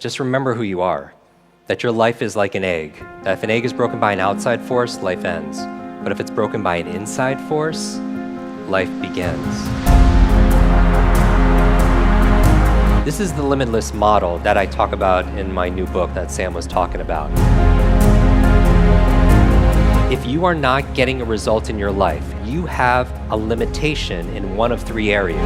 Just remember who you are, that your life is like an egg, that if an egg is broken by an outside force, life ends. But if it's broken by an inside force, life begins. This is the limitless model that I talk about in my new book that Sam was talking about. If you are not getting a result in your life, you have a limitation in one of three areas.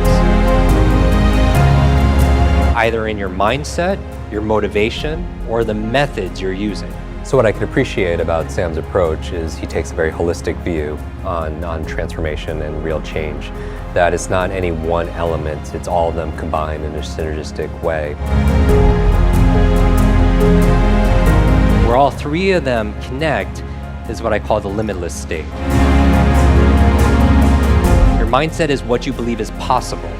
Either in your mindset, your motivation, or the methods you're using. So what I can appreciate about Sam's approach is he takes a very holistic view on transformation and real change. That it's not any one element, it's all of them combined in a synergistic way. Where all three of them connect is what I call the limitless state. Your mindset is what you believe is possible.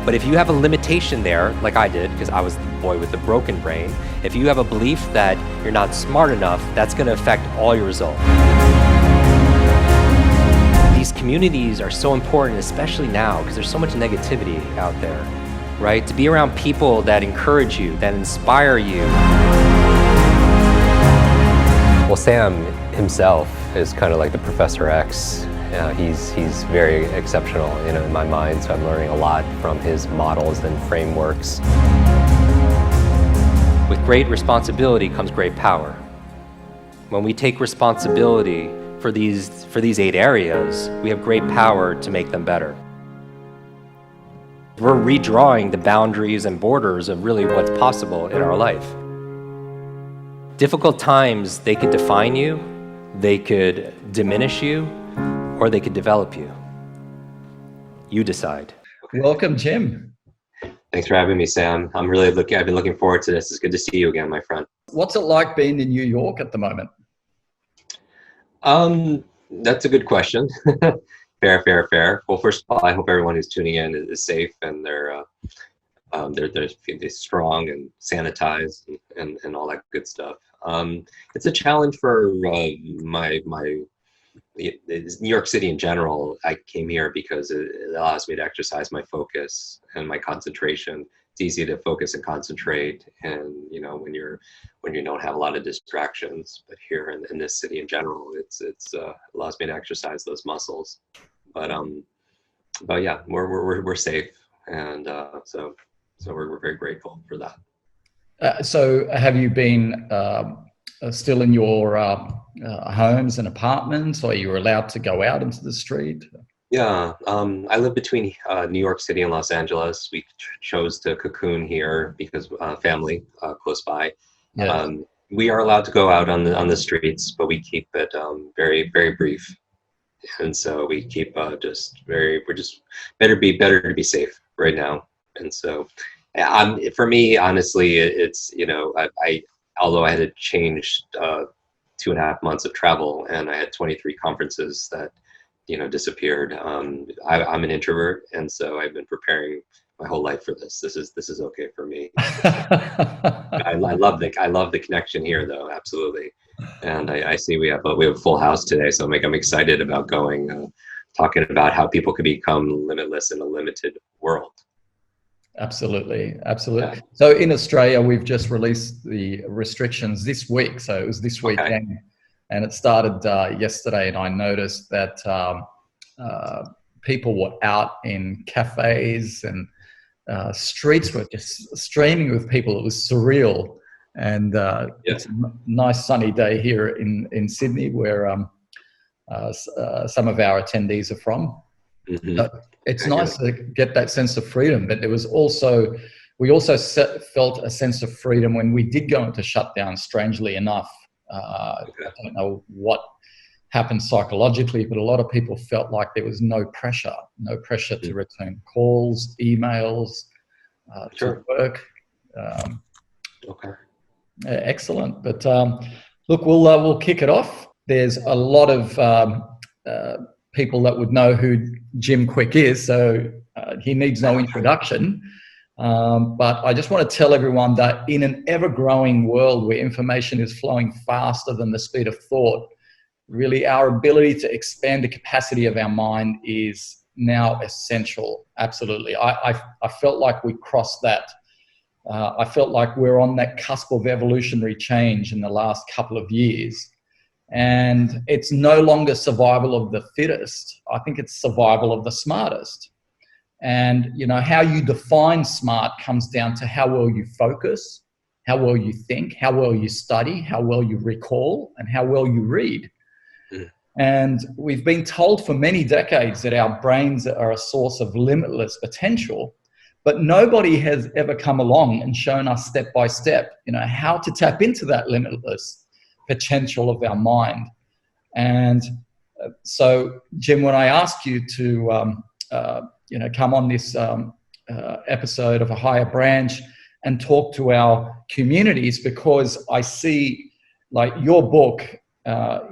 But if you have a limitation there, like I did, because I was the boy with the broken brain, if you have a belief that you're not smart enough, that's going to affect all your results. These communities are so important, especially now, because there's so much negativity out there, right? To be around people that encourage you, that inspire you. Well, Sam himself is kind of like the Professor X. He's very exceptional, in my mind, so I'm learning a lot from his models and frameworks. With great responsibility comes great power. When we take responsibility for these 8 areas, we have great power to make them better. We're redrawing the boundaries and borders of really what's possible in our life. Difficult times, they could define you, they could diminish you, or they could develop you. You decide. Welcome, Jim. Thanks for having me, Sam. I've been looking forward to this. It's good to see you again, my friend. What's it like being in New York at the moment? That's a good question. Fair. Well, first of all, I hope everyone who's tuning in is safe and they're strong and sanitized and all that good stuff. It's a challenge for New York City in general. I came here because it allows me to exercise my focus and my concentration. It's easy to focus and concentrate, and when you don't have a lot of distractions. But here in this city in general, it's allows me to exercise those muscles. But yeah, we're safe, and so we're very grateful for that. So have you been still in your homes and apartments, or are you allowed to go out into the street? Yeah, I live between New York City and Los Angeles. We chose to cocoon here because family close by. Yeah. We are allowed to go out on the streets, but we keep it very, very brief. And so we keep we're just better to be safe right now. And so for me, honestly, it's, although I had to change 2.5 months of travel, and I had 23 conferences that, disappeared. I'm an introvert, and so I've been preparing my whole life for this. This is okay for me. I love the connection here, though, absolutely. And I see we have a full house today, so I'm excited about talking about how people could become limitless in a limited world. Absolutely. Yeah. So in Australia, we've just released the restrictions this week. So it was this weekend. Okay. And it started yesterday, and I noticed that people were out in cafes, and streets were just streaming with people. It was surreal. And It's a nice sunny day here in Sydney, where some of our attendees are from. Mm-hmm. So it's nice to get that sense of freedom, but we also felt a sense of freedom when we did go into shutdown, strangely enough. I don't know what happened psychologically, but a lot of people felt like there was no pressure to return calls, emails, to work. Excellent. But look, we'll kick it off. There's a lot of people that would know who Jim Kwik is, so he needs no introduction. But I just want to tell everyone that in an ever-growing world where information is flowing faster than the speed of thought, really our ability to expand the capacity of our mind is now essential. Absolutely. I felt like we crossed that I felt like we're on that cusp of evolutionary change in the last couple of years. And it's no longer survival of the fittest. I think it's survival of the smartest. And, you know, how you define smart comes down to how well you focus, how well you think, how well you study, how well you recall, and how well you read. Mm. And we've been told for many decades that our brains are a source of limitless potential, but nobody has ever come along and shown us step by step, you know, how to tap into that limitless potential of our mind. And so, Jim, when I asked you to, you know, come on this episode of A Higher Branch and talk to our communities, because I see, like, your book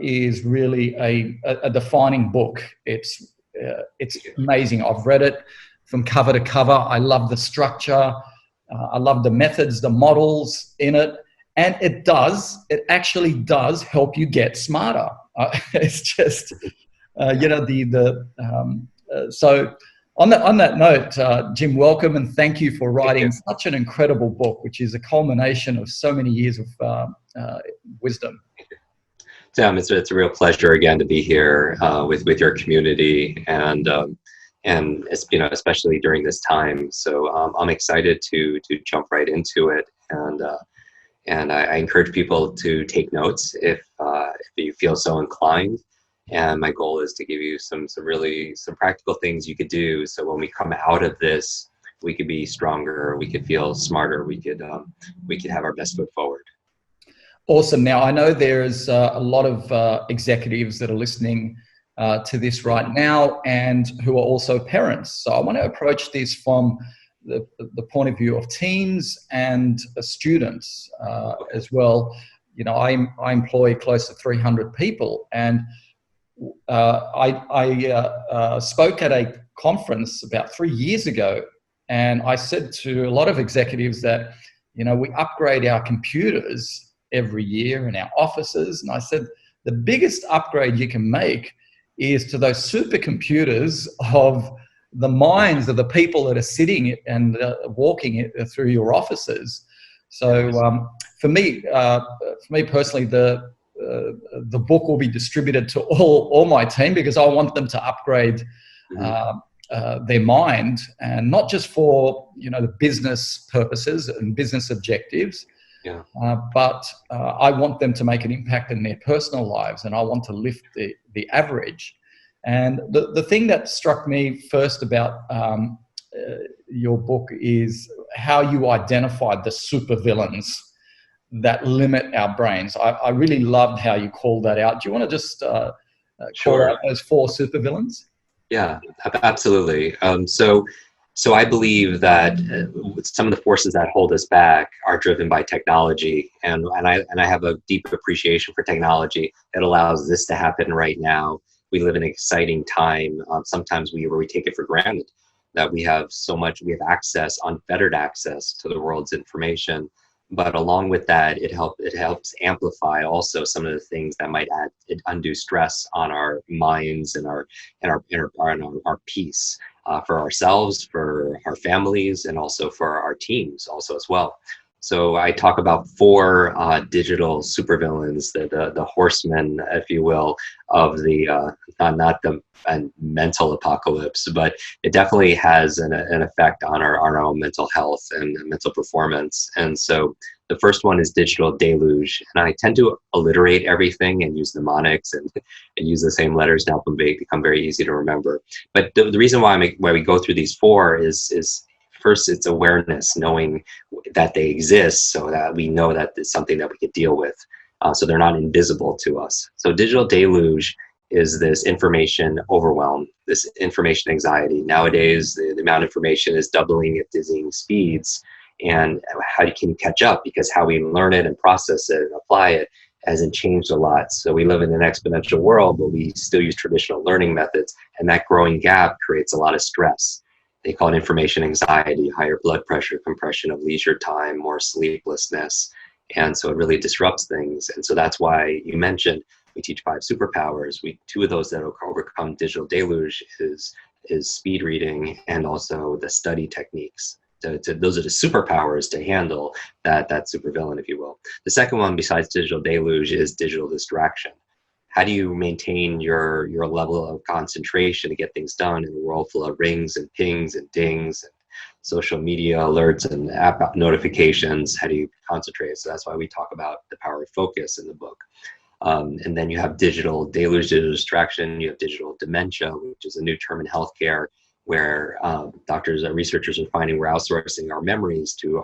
is really a defining book. It's amazing. I've read it from cover to cover. I love the structure. I love the methods, the models in it. And it actually does help you get smarter. It's just, you know, so on that note, Jim, welcome and thank you for writing such an incredible book, which is a culmination of so many years of wisdom. Tim, it's a real pleasure again to be here with your community, and it's, you know, especially during this time. So I'm excited to jump right into it, and I encourage people to take notes if you feel so inclined. And my goal is to give you some practical things you could do, so when we come out of this, we could be stronger, we could feel smarter, we could have our best foot forward. Awesome. Now, I know there's a lot of executives that are listening to this right now and who are also parents. So I want to approach this from the point of view of teams and students as well. You know, I employ close to 300 people, and I spoke at a conference about 3 years ago, and I said to a lot of executives that, you know, we upgrade our computers every year in our offices. And I said, the biggest upgrade you can make is to those supercomputers of the minds of the people that are sitting and walking it through your offices. So for me personally, the book will be distributed to all my team, because I want them to upgrade their mind, and not just for, you know, the business purposes and business objectives, but I want them to make an impact in their personal lives, and I want to lift the average. And the thing that struck me first about your book is how you identified the supervillains that limit our brains. I really loved how you called that out. Do you want to just call out those 4 supervillains? Yeah, absolutely. So I believe that some of the forces that hold us back are driven by technology, and I have a deep appreciation for technology that allows this to happen right now. We live in an exciting time. Sometimes where we take it for granted that we have access, unfettered access to the world's information. But along with that, it helps amplify also some of the things that might add undue stress on our minds and our peace, for ourselves, for our families, and also for our teams also as well. So I talk about 4 digital supervillains, the horsemen, if you will, of the not the mental apocalypse, but it definitely has an effect on our own mental health and mental performance. And so the first one is digital deluge, and I tend to alliterate everything and use mnemonics and use the same letters to help them become very easy to remember. But the reason why we go through these 4 is first, it's awareness, knowing that they exist, so that we know that it's something that we could deal with, so they're not invisible to us. So digital deluge is this information overwhelm, this information anxiety. Nowadays, the amount of information is doubling at dizzying speeds. And how can you catch up? Because how we learn it and process it and apply it hasn't changed a lot. So we live in an exponential world, but we still use traditional learning methods. And that growing gap creates a lot of stress. They call it information anxiety, higher blood pressure, compression of leisure time, more sleeplessness. And so it really disrupts things. And so that's why you mentioned we teach 5 superpowers. 2 of those that will overcome digital deluge is speed reading and also the study techniques those are the superpowers to handle that supervillain, if you will. The second one, besides digital deluge, is digital distraction. How do you maintain your level of concentration to get things done in a world full of rings and pings and dings and social media alerts and app notifications? How do you concentrate? So that's why we talk about the power of focus in the book. And then you have digital deluge, digital distraction. You have digital dementia, which is a new term in healthcare, where doctors and researchers are finding we're outsourcing our memories to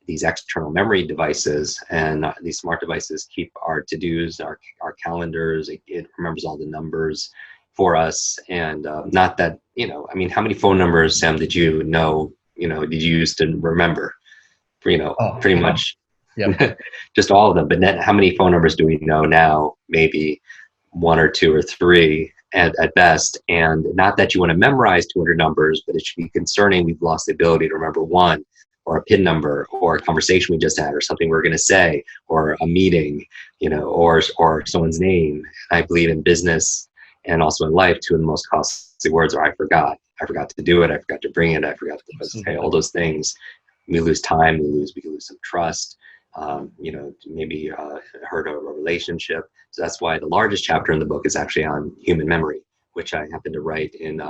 these external memory devices, and these smart devices keep our to-dos, our calendars. It remembers all the numbers for us, and not that, I mean, how many phone numbers, Sam, did you did you used to remember? Pretty much. Yep. Just all of them. But how many phone numbers do we know now? Maybe one or two or three at best. And not that you want to memorize 200 numbers, but it should be concerning. We've lost the ability to remember one, or a PIN number, or a conversation we just had, or something we're going to say, or a meeting, or someone's name. And I believe in business and also in life, two of the most costly words are I forgot. I forgot to do it. I forgot to bring it. I forgot to say all those things. We lose time. We can lose some trust. Maybe hurt a relationship. So that's why the largest chapter in the book is actually on human memory, which I happened to write in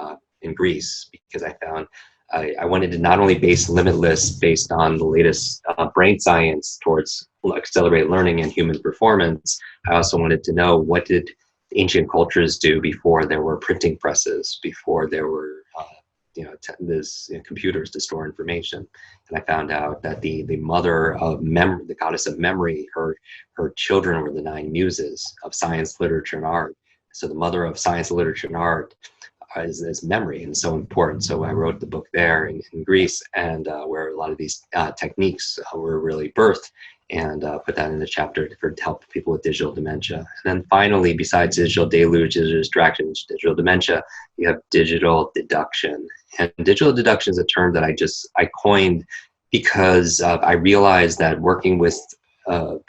Greece, because I found I wanted to not only base Limitless based on the latest brain science towards accelerated learning and human performance. I also wanted to know, what did ancient cultures do before there were printing presses, before there were computers to store information. And I found out that the mother of memory, the goddess of memory, her children were the 9 muses of science, literature, and art. So the mother of science, literature, and art is memory, and so important. So I wrote the book there in Greece, and where a lot of these techniques were really birthed, and put that in the chapter to help people with digital dementia. And then finally, besides digital deluge, digital distraction, digital dementia, you have digital deduction. And digital deduction is a term that I coined because I realized that working with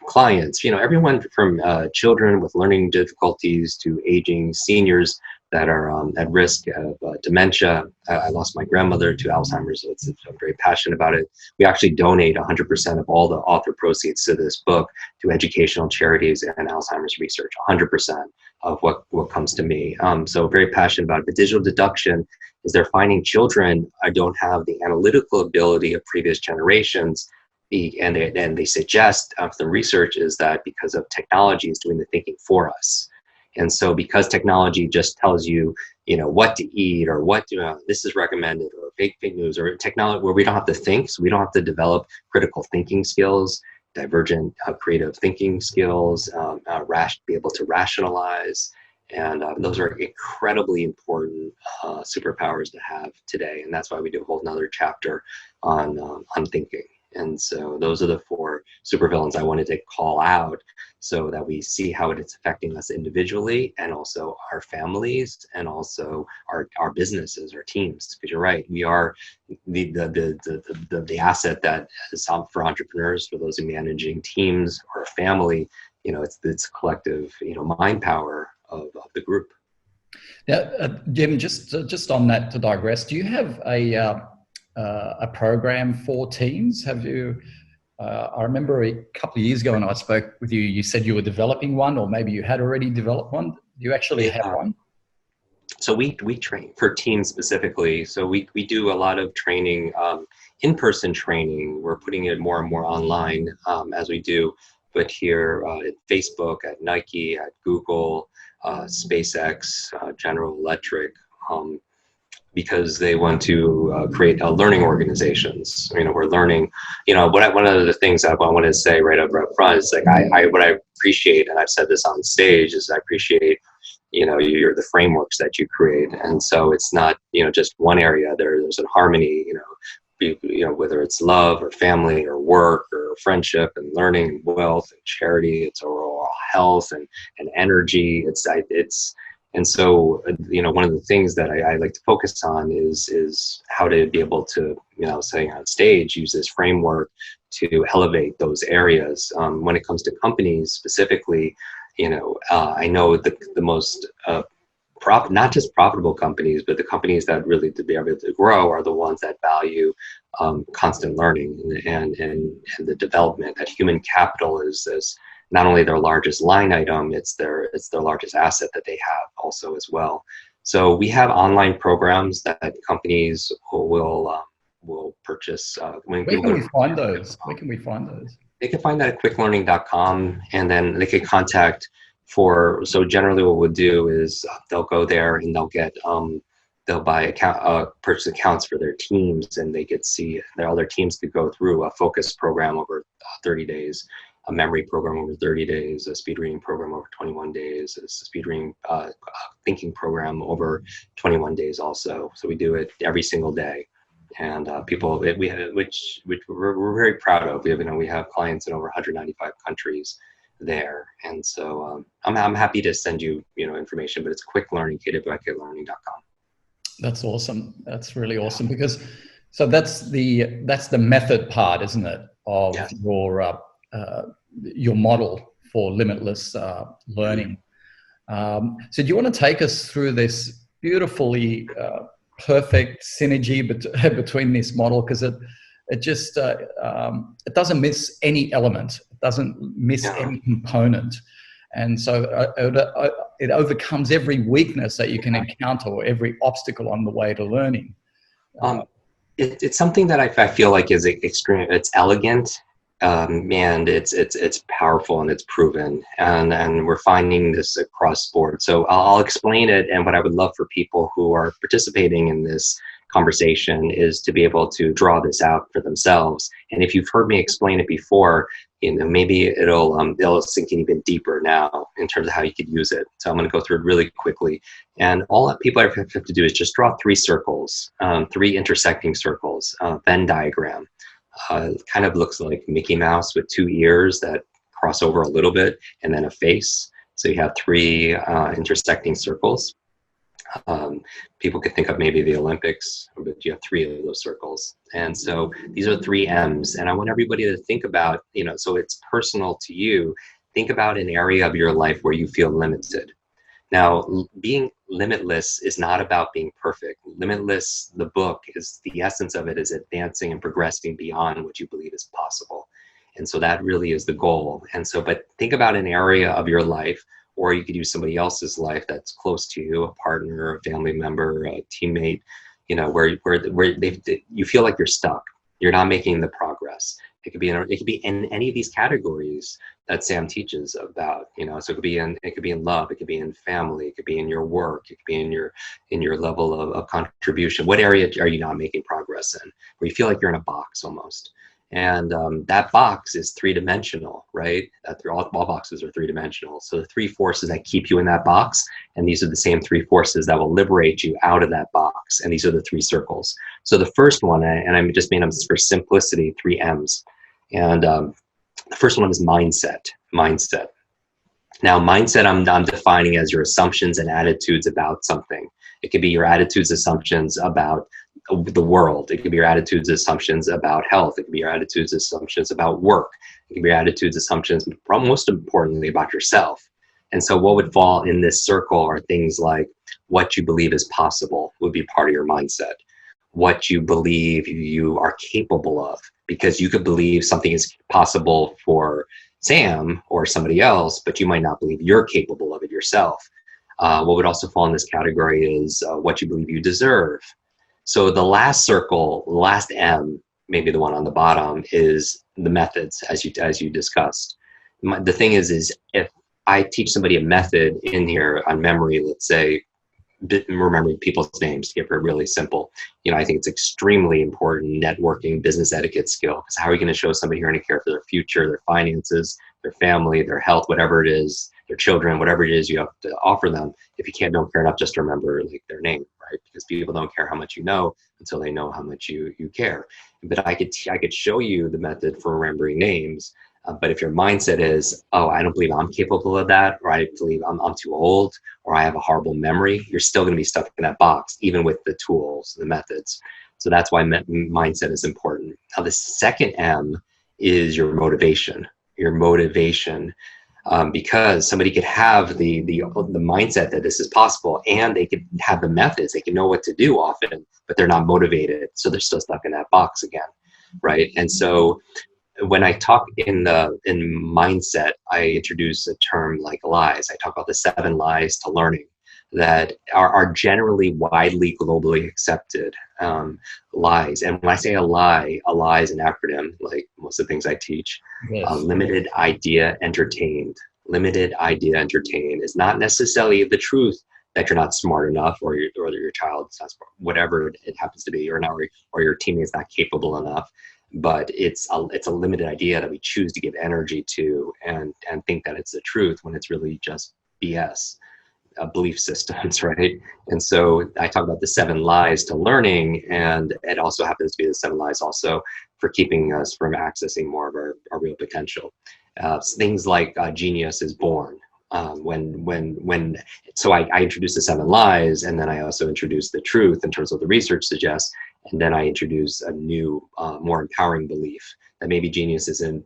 clients, everyone from children with learning difficulties to aging seniors that are at risk of dementia. I lost my grandmother to Alzheimer's, so I'm very passionate about it. We actually donate 100% of all the author proceeds to this book to educational charities and Alzheimer's research, 100% of what comes to me. So very passionate about it. But digital deduction is they're finding children don't have the analytical ability of previous generations. And they suggest the research is that because of technology is doing the thinking for us. And so because technology just tells you, what to eat, or what this is recommended, or fake news, or technology where we don't have to think, so we don't have to develop critical thinking skills, divergent creative thinking skills, be able to rationalize. And those are incredibly important superpowers to have today. And that's why we do a whole nother chapter on thinking. And so those are the 4 supervillains I wanted to call out, so that we see how it is affecting us individually, and also our families, and also our businesses, our teams. Because you're right, we are the asset that is for entrepreneurs, for those managing teams or a family. It's collective, mind power of the group. Now, Jim, just on that, to digress, do you have a program for teams? Have you? I remember a couple of years ago when I spoke with you, you said you were developing one, or maybe you had already developed one. Do you actually have one? So we train for teams specifically. So we do a lot of training, in-person training. We're putting it more and more online as we do. But here at Facebook, at Nike, at Google, SpaceX, General Electric, because they want to create learning organizations. We're learning, one of the things I wanted to say right up front is like, what I appreciate, and I've said this on stage, is I appreciate, you're the frameworks that you create. And so it's not, just one area. There's a harmony, whether it's love or family or work or friendship and learning and wealth and charity, it's overall health and energy. And so, one of the things that I like to focus on is how to be able to, say on stage, use this framework to elevate those areas. When it comes to companies specifically, I know the most not just profitable companies, but the companies that really to be able to grow are the ones that value constant learning and the development. That human capital is not only their largest line item, it's their largest asset that they have also as well. So we have online programs that companies will purchase. Where can we find those? Where can we find those? They can find that at quicklearning.com, and then they can contact so generally what we'll do is they'll go there and they'll buy purchase accounts for their teams, and they get see their other teams could go through a focus program over 30 days, a memory program over 30 days, a speed reading program over 21 days, a speed reading thinking program over 21 days also. So we do it every single day. And which we're very proud of. We have clients in over 195 countries there, and so I'm happy to send you information. But it's quicklearning.com. That's awesome. That's really awesome, because that's the method part, isn't it, of Yes. Your model for limitless learning. So do you want to take us through this beautifully perfect synergy between this model, because it just it doesn't miss any element, it doesn't miss any component, and so it overcomes every weakness that you can encounter, or every obstacle on the way to learning. It's something that I feel like is extreme. It's elegant, and it's powerful, and it's proven, and we're finding this across board. So I'll explain it, and what I would love for people who are participating in this conversation is to be able to draw this out for themselves. And if you've heard me explain it before, maybe it'll sink in even deeper now in terms of how you could use it. So I'm going to go through it really quickly. And all that people have to do is just draw 3 circles, 3 intersecting circles, Venn diagram. Kind of looks like Mickey Mouse with 2 ears that cross over a little bit, and then a face. So you have 3 intersecting circles. People could think of maybe the Olympics, but you have 3 of those circles. And so these are 3 M's. And I want everybody to think about, so it's personal to you. Think about an area of your life where you feel limited. Now, being limitless is not about being perfect. Limitless, the book, is the essence of it is advancing and progressing beyond what you believe is possible. And so that really is the goal. And so, but think about an area of your life, or you could use somebody else's life that's close to you, a partner, a family member, a teammate, where you feel like you're stuck. You're not making the progress. It could be in any of these categories that Sam teaches about, so it could be in love, it could be in family, it could be in your work, it could be in your level of contribution. What area are you not making progress in, where you feel like you're in a box almost? And that box is 3-dimensional, right? All boxes are 3-dimensional. So the 3 forces that keep you in that box, and these are the same 3 forces that will liberate you out of that box. And these are the 3 circles. So the first one, and I just made them for simplicity, 3 M's. And the first one is mindset. Now, mindset I'm defining as your assumptions and attitudes about something. It could be your attitudes, assumptions about the world. It could be your attitudes, assumptions about health. It could be your attitudes, assumptions about work. It could be your attitudes, assumptions, most importantly, about yourself. And so what would fall in this circle are things like what you believe is possible would be part of your mindset. What you believe you are capable of, because you could believe something is possible for Sam or somebody else, but you might not believe you're capable of it yourself. What would also fall in this category is what you believe you deserve. So the last circle, the last M, maybe the one on the bottom, is the methods, as you discussed. The thing is if I teach somebody a method in here on memory, let's say, remembering people's names, to keep it really simple, I think it's extremely important networking, business etiquette skill, because how are you going to show somebody you're going to care for their future, their finances, their family, their health, whatever it is, their children, whatever it is you have to offer them, if you don't care enough just to remember their name, right? Because people don't care how much you know until they know how much you care. But I could show you the method for remembering names. But if your mindset is, oh, I don't believe I'm capable of that, or I believe I'm too old, or I have a horrible memory, you're still going to be stuck in that box, even with the tools, the methods. So that's why mindset is important. Now, the second M is your motivation. Your motivation. because somebody could have the mindset that this is possible, and they could have the methods, they can know what to do often, but they're not motivated, so they're still stuck in that box again, right? And so when I talk in mindset, I introduce a term like lies. I talk about the 7 lies to learning that are generally widely globally accepted lies. And when I say a lie is an acronym, like most of the things I teach. Yes. Limited idea entertained. Limited idea entertained is not necessarily the truth that you're not smart enough, or your child's not smart, whatever it happens to be, or your teammate's not capable enough. But it's a limited idea that we choose to give energy to and think that it's the truth when it's really just BS. Belief systems, right? And so I talk about the 7 lies to learning, and it also happens to be the 7 lies also for keeping us from accessing more of our real potential. Things like genius is born. So I introduce the 7 lies, and then I also introduce the truth in terms of the research suggests, and then I introduce a new, more empowering belief that maybe genius isn't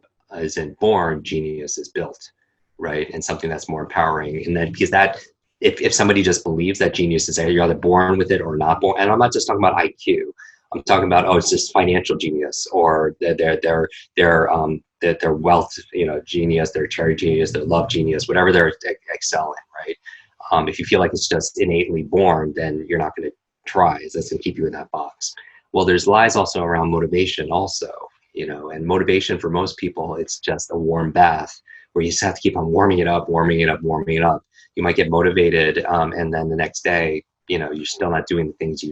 born, genius is built, right? And something that's more empowering, and then because that. If somebody just believes that genius is you're either born with it or not born, and I'm not just talking about IQ, I'm talking about, it's just financial genius, or their wealth, genius, their charity genius, their love genius, whatever they're excelling, right? If you feel like it's just innately born, then you're not going to try. That's going to keep you in that box. Well, there's lies also around motivation also, and motivation for most people, it's just a warm bath where you just have to keep on warming it up. You might get motivated, and then the next day, you're still not doing the things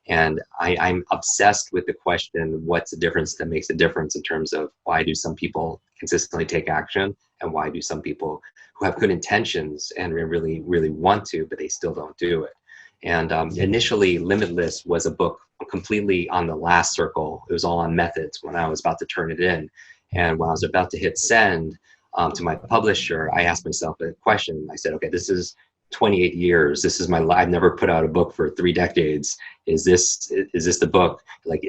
And I'm obsessed with the question, what's the difference that makes a difference in terms of why do some people consistently take action, and why do some people who have good intentions and really, really want to, but they still don't do it. And initially, Limitless was a book completely on the last circle. It was all on methods when I was about to turn it in. And when I was about to hit send, to my publisher, I asked myself a question. I said, okay, this is 28 years. This is my life. I've never put out a book for 3 decades. Is this the book? Like,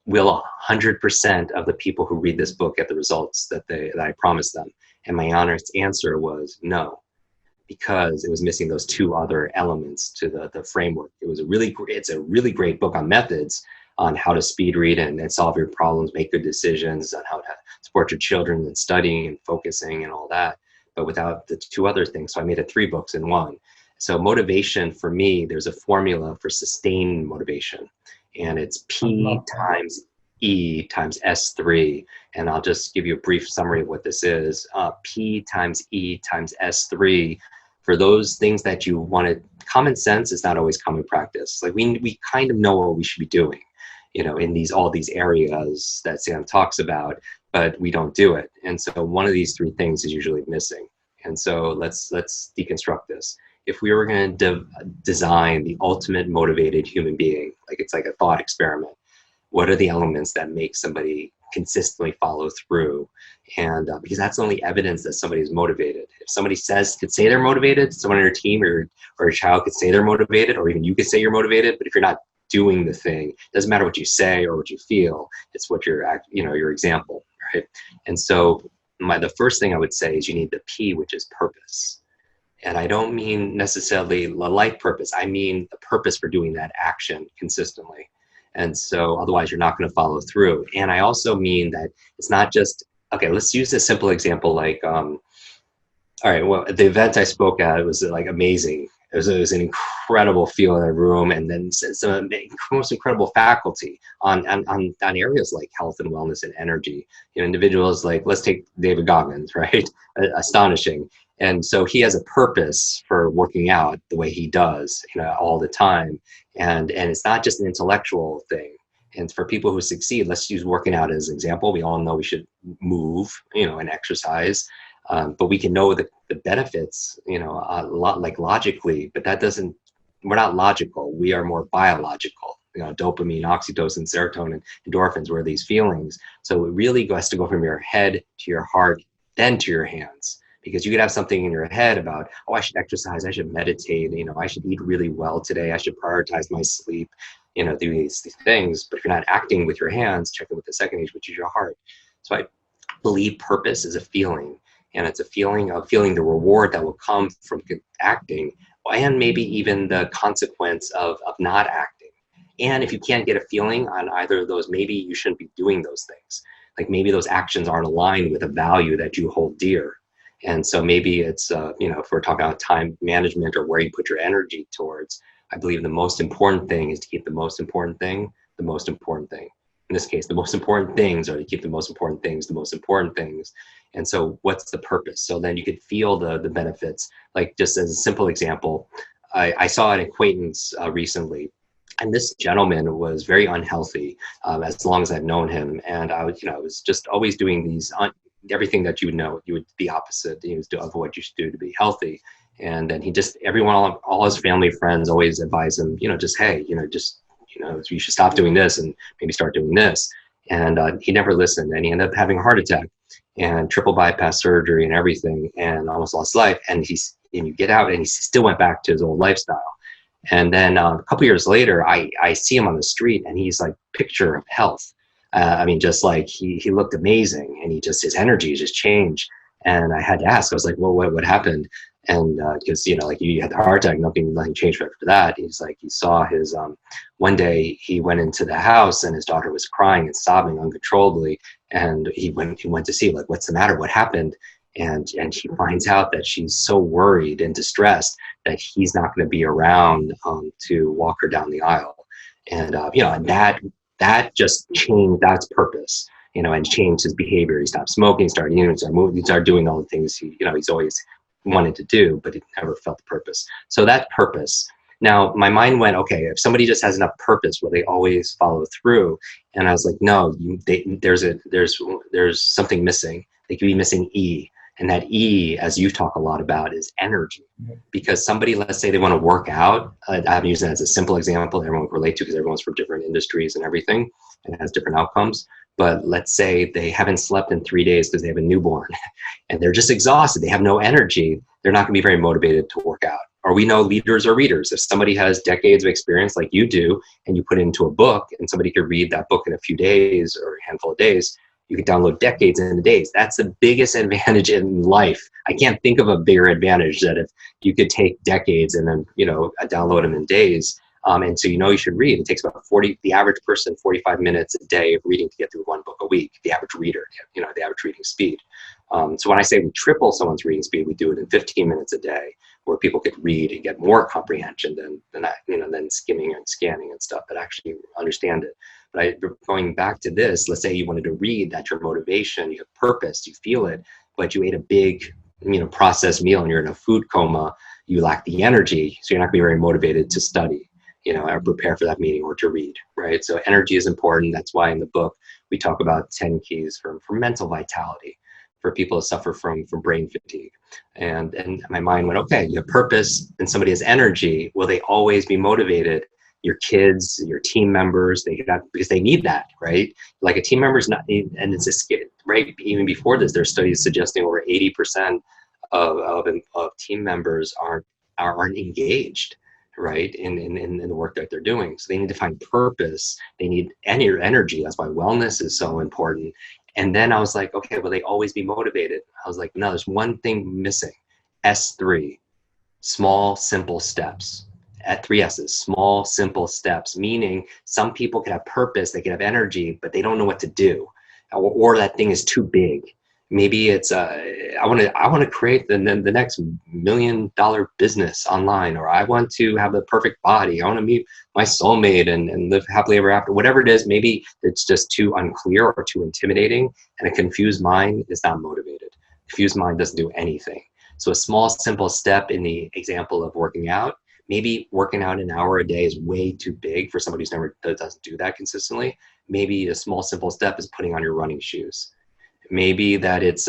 will 100% of the people who read this book get the results that I promised them? And my honest answer was no, because it was missing those 2 other elements to the framework. It's a really great book on methods, on how to speed read and solve your problems, make good decisions, on how to support your children and studying and focusing and all that, but without the 2 other things. So I made it 3 books in one. So motivation for me, there's a formula for sustained motivation, and it's P times E times S3. And I'll just give you a brief summary of what this is. P times E times S3. For those things that you wanted, common sense is not always common practice. Like we kind of know what we should be doing, in all these areas that Sam talks about, but we don't do it. And so one of these 3 things is usually missing. And so let's deconstruct this. If we were going to design the ultimate motivated human being, like it's like a thought experiment, what are the elements that make somebody consistently follow through? And because that's the only evidence that somebody is motivated. If somebody could say they're motivated, someone on your team or a child could say they're motivated, or even you could say you're motivated, but if you're not doing the thing, it doesn't matter what you say or what you feel, it's what your example, right? And so the first thing I would say is you need the P, which is purpose. And I don't mean necessarily a life purpose. I mean the purpose for doing that action consistently. And so otherwise you're not going to follow through. And I also mean that it's not just, okay, let's use a simple example like, all right, well, the event I spoke at, it was like amazing. It was an incredible feel in the room, and then some most incredible faculty on areas like health and wellness and energy. Individuals like, let's take David Goggins, right? Astonishing. And so he has a purpose for working out the way he does, all the time. And it's not just an intellectual thing. And for people who succeed, let's use working out as an example. We all know we should move, and exercise. But we can know the benefits, a lot like logically, but we're not logical. We are more biological, dopamine, oxytocin, serotonin, endorphins, were these feelings. So it really has to go from your head to your heart, then to your hands. Because you could have something in your head about, oh, I should exercise, I should meditate, I should eat really well today, I should prioritize my sleep, do these things. But if you're not acting with your hands, check it with the second age, which is your heart. So I believe purpose is a feeling. and it's a feeling of feeling the reward that will come from acting, and maybe even the consequence of not acting. And if you can't get a feeling on either of those, maybe you shouldn't be doing those things. Like maybe those actions aren't aligned with a value that you hold dear. And so maybe it's, if we're talking about time management or where you put your energy towards, I believe the most important thing is to keep the most important thing the most important thing. In this case, the most important things are to keep the most important things the most important things. And so what's the purpose? So then you could feel the benefits. Like just as a simple example, I saw an acquaintance recently, and this gentleman was very unhealthy as long as I've known him. And I was just always doing these, everything that you would know, you would the opposite of what you should do to be healthy. And then he just, everyone, all his family, friends always advise him, just, hey, you should stop doing this and maybe start doing this. And he never listened, and he ended up having a heart attack and triple bypass surgery and everything, and almost lost life. And you get out, and he still went back to his old lifestyle. And then a couple years later, I see him on the street, and he's like picture of health. Just like he looked amazing, and his energy just changed. And I had to ask, I was like, well, what happened? And because, like you had the heart attack, nothing changed after that. He's like, he saw his, one day he went into the house and his daughter was crying and sobbing uncontrollably. And he went to see, like, what's the matter? What happened? And he finds out that she's so worried and distressed that he's not going to be around to walk her down the aisle. And, and that just changed, that's purpose, and changed his behavior. He stopped smoking, started eating, started moving, started doing all the things he's always wanted to do, but he never felt the purpose. So that purpose. Now my mind went, okay, if somebody just has enough purpose, will they always follow through? And I was like, no, there's something missing. They could be missing E. And that E, as you talk a lot about, is energy. Because somebody, let's say they want to work out. I'm using it as a simple example that everyone can relate to because everyone's from different industries and everything and has different outcomes. But let's say they haven't slept in 3 days because they have a newborn and they're just exhausted. They have no energy. They're not going to be very motivated to work out. Or we know leaders are readers. If somebody has decades of experience like you do, and you put it into a book and somebody could read that book in a few days or a handful of days, you can download decades in days. That's the biggest advantage in life. I can't think of a bigger advantage that if you could take decades and then, download them in days. And so, you should read. It takes about the average person, 45 minutes a day of reading to get through one book a week, the average reader, the average reading speed. So when I say we triple someone's reading speed, we do it in 15 minutes a day, where people could read and get more comprehension than skimming and scanning and stuff, but actually understand it. But going back to this, let's say you wanted to read, that's your motivation, you have purpose, you feel it, but you ate a big, processed meal and you're in a food coma, you lack the energy, so you're not going to be very motivated to study, or prepare for that meeting or to read, right? So energy is important. That's why in the book we talk about 10 keys for mental vitality, for people who suffer from brain fatigue. And my mind went, okay, you have purpose and somebody has energy. Will they always be motivated? Your kids, your team members, because they need that, right? Like a team member's not, and it's a skit, right? Even before this, there's studies suggesting over 80% of team members aren't engaged, right, in the work that they're doing. So they need to find purpose. They need energy. That's why wellness is so important. And then I was like, okay, will they always be motivated? I was like, no, there's one thing missing. S3, small, simple steps. At 3 S's, small, simple steps, meaning some people can have purpose, they can have energy, but they don't know what to do, or that thing is too big. Maybe it's I want to create the next $1 million business online, or I want to have the perfect body. I want to meet my soulmate and live happily ever after. Whatever it is, maybe it's just too unclear or too intimidating, and a confused mind is not motivated. A confused mind doesn't do anything. So a small, simple step in the example of working out. Maybe working out an hour a day is way too big for somebody who doesn't do that consistently. Maybe a small, simple step is putting on your running shoes. Maybe that it's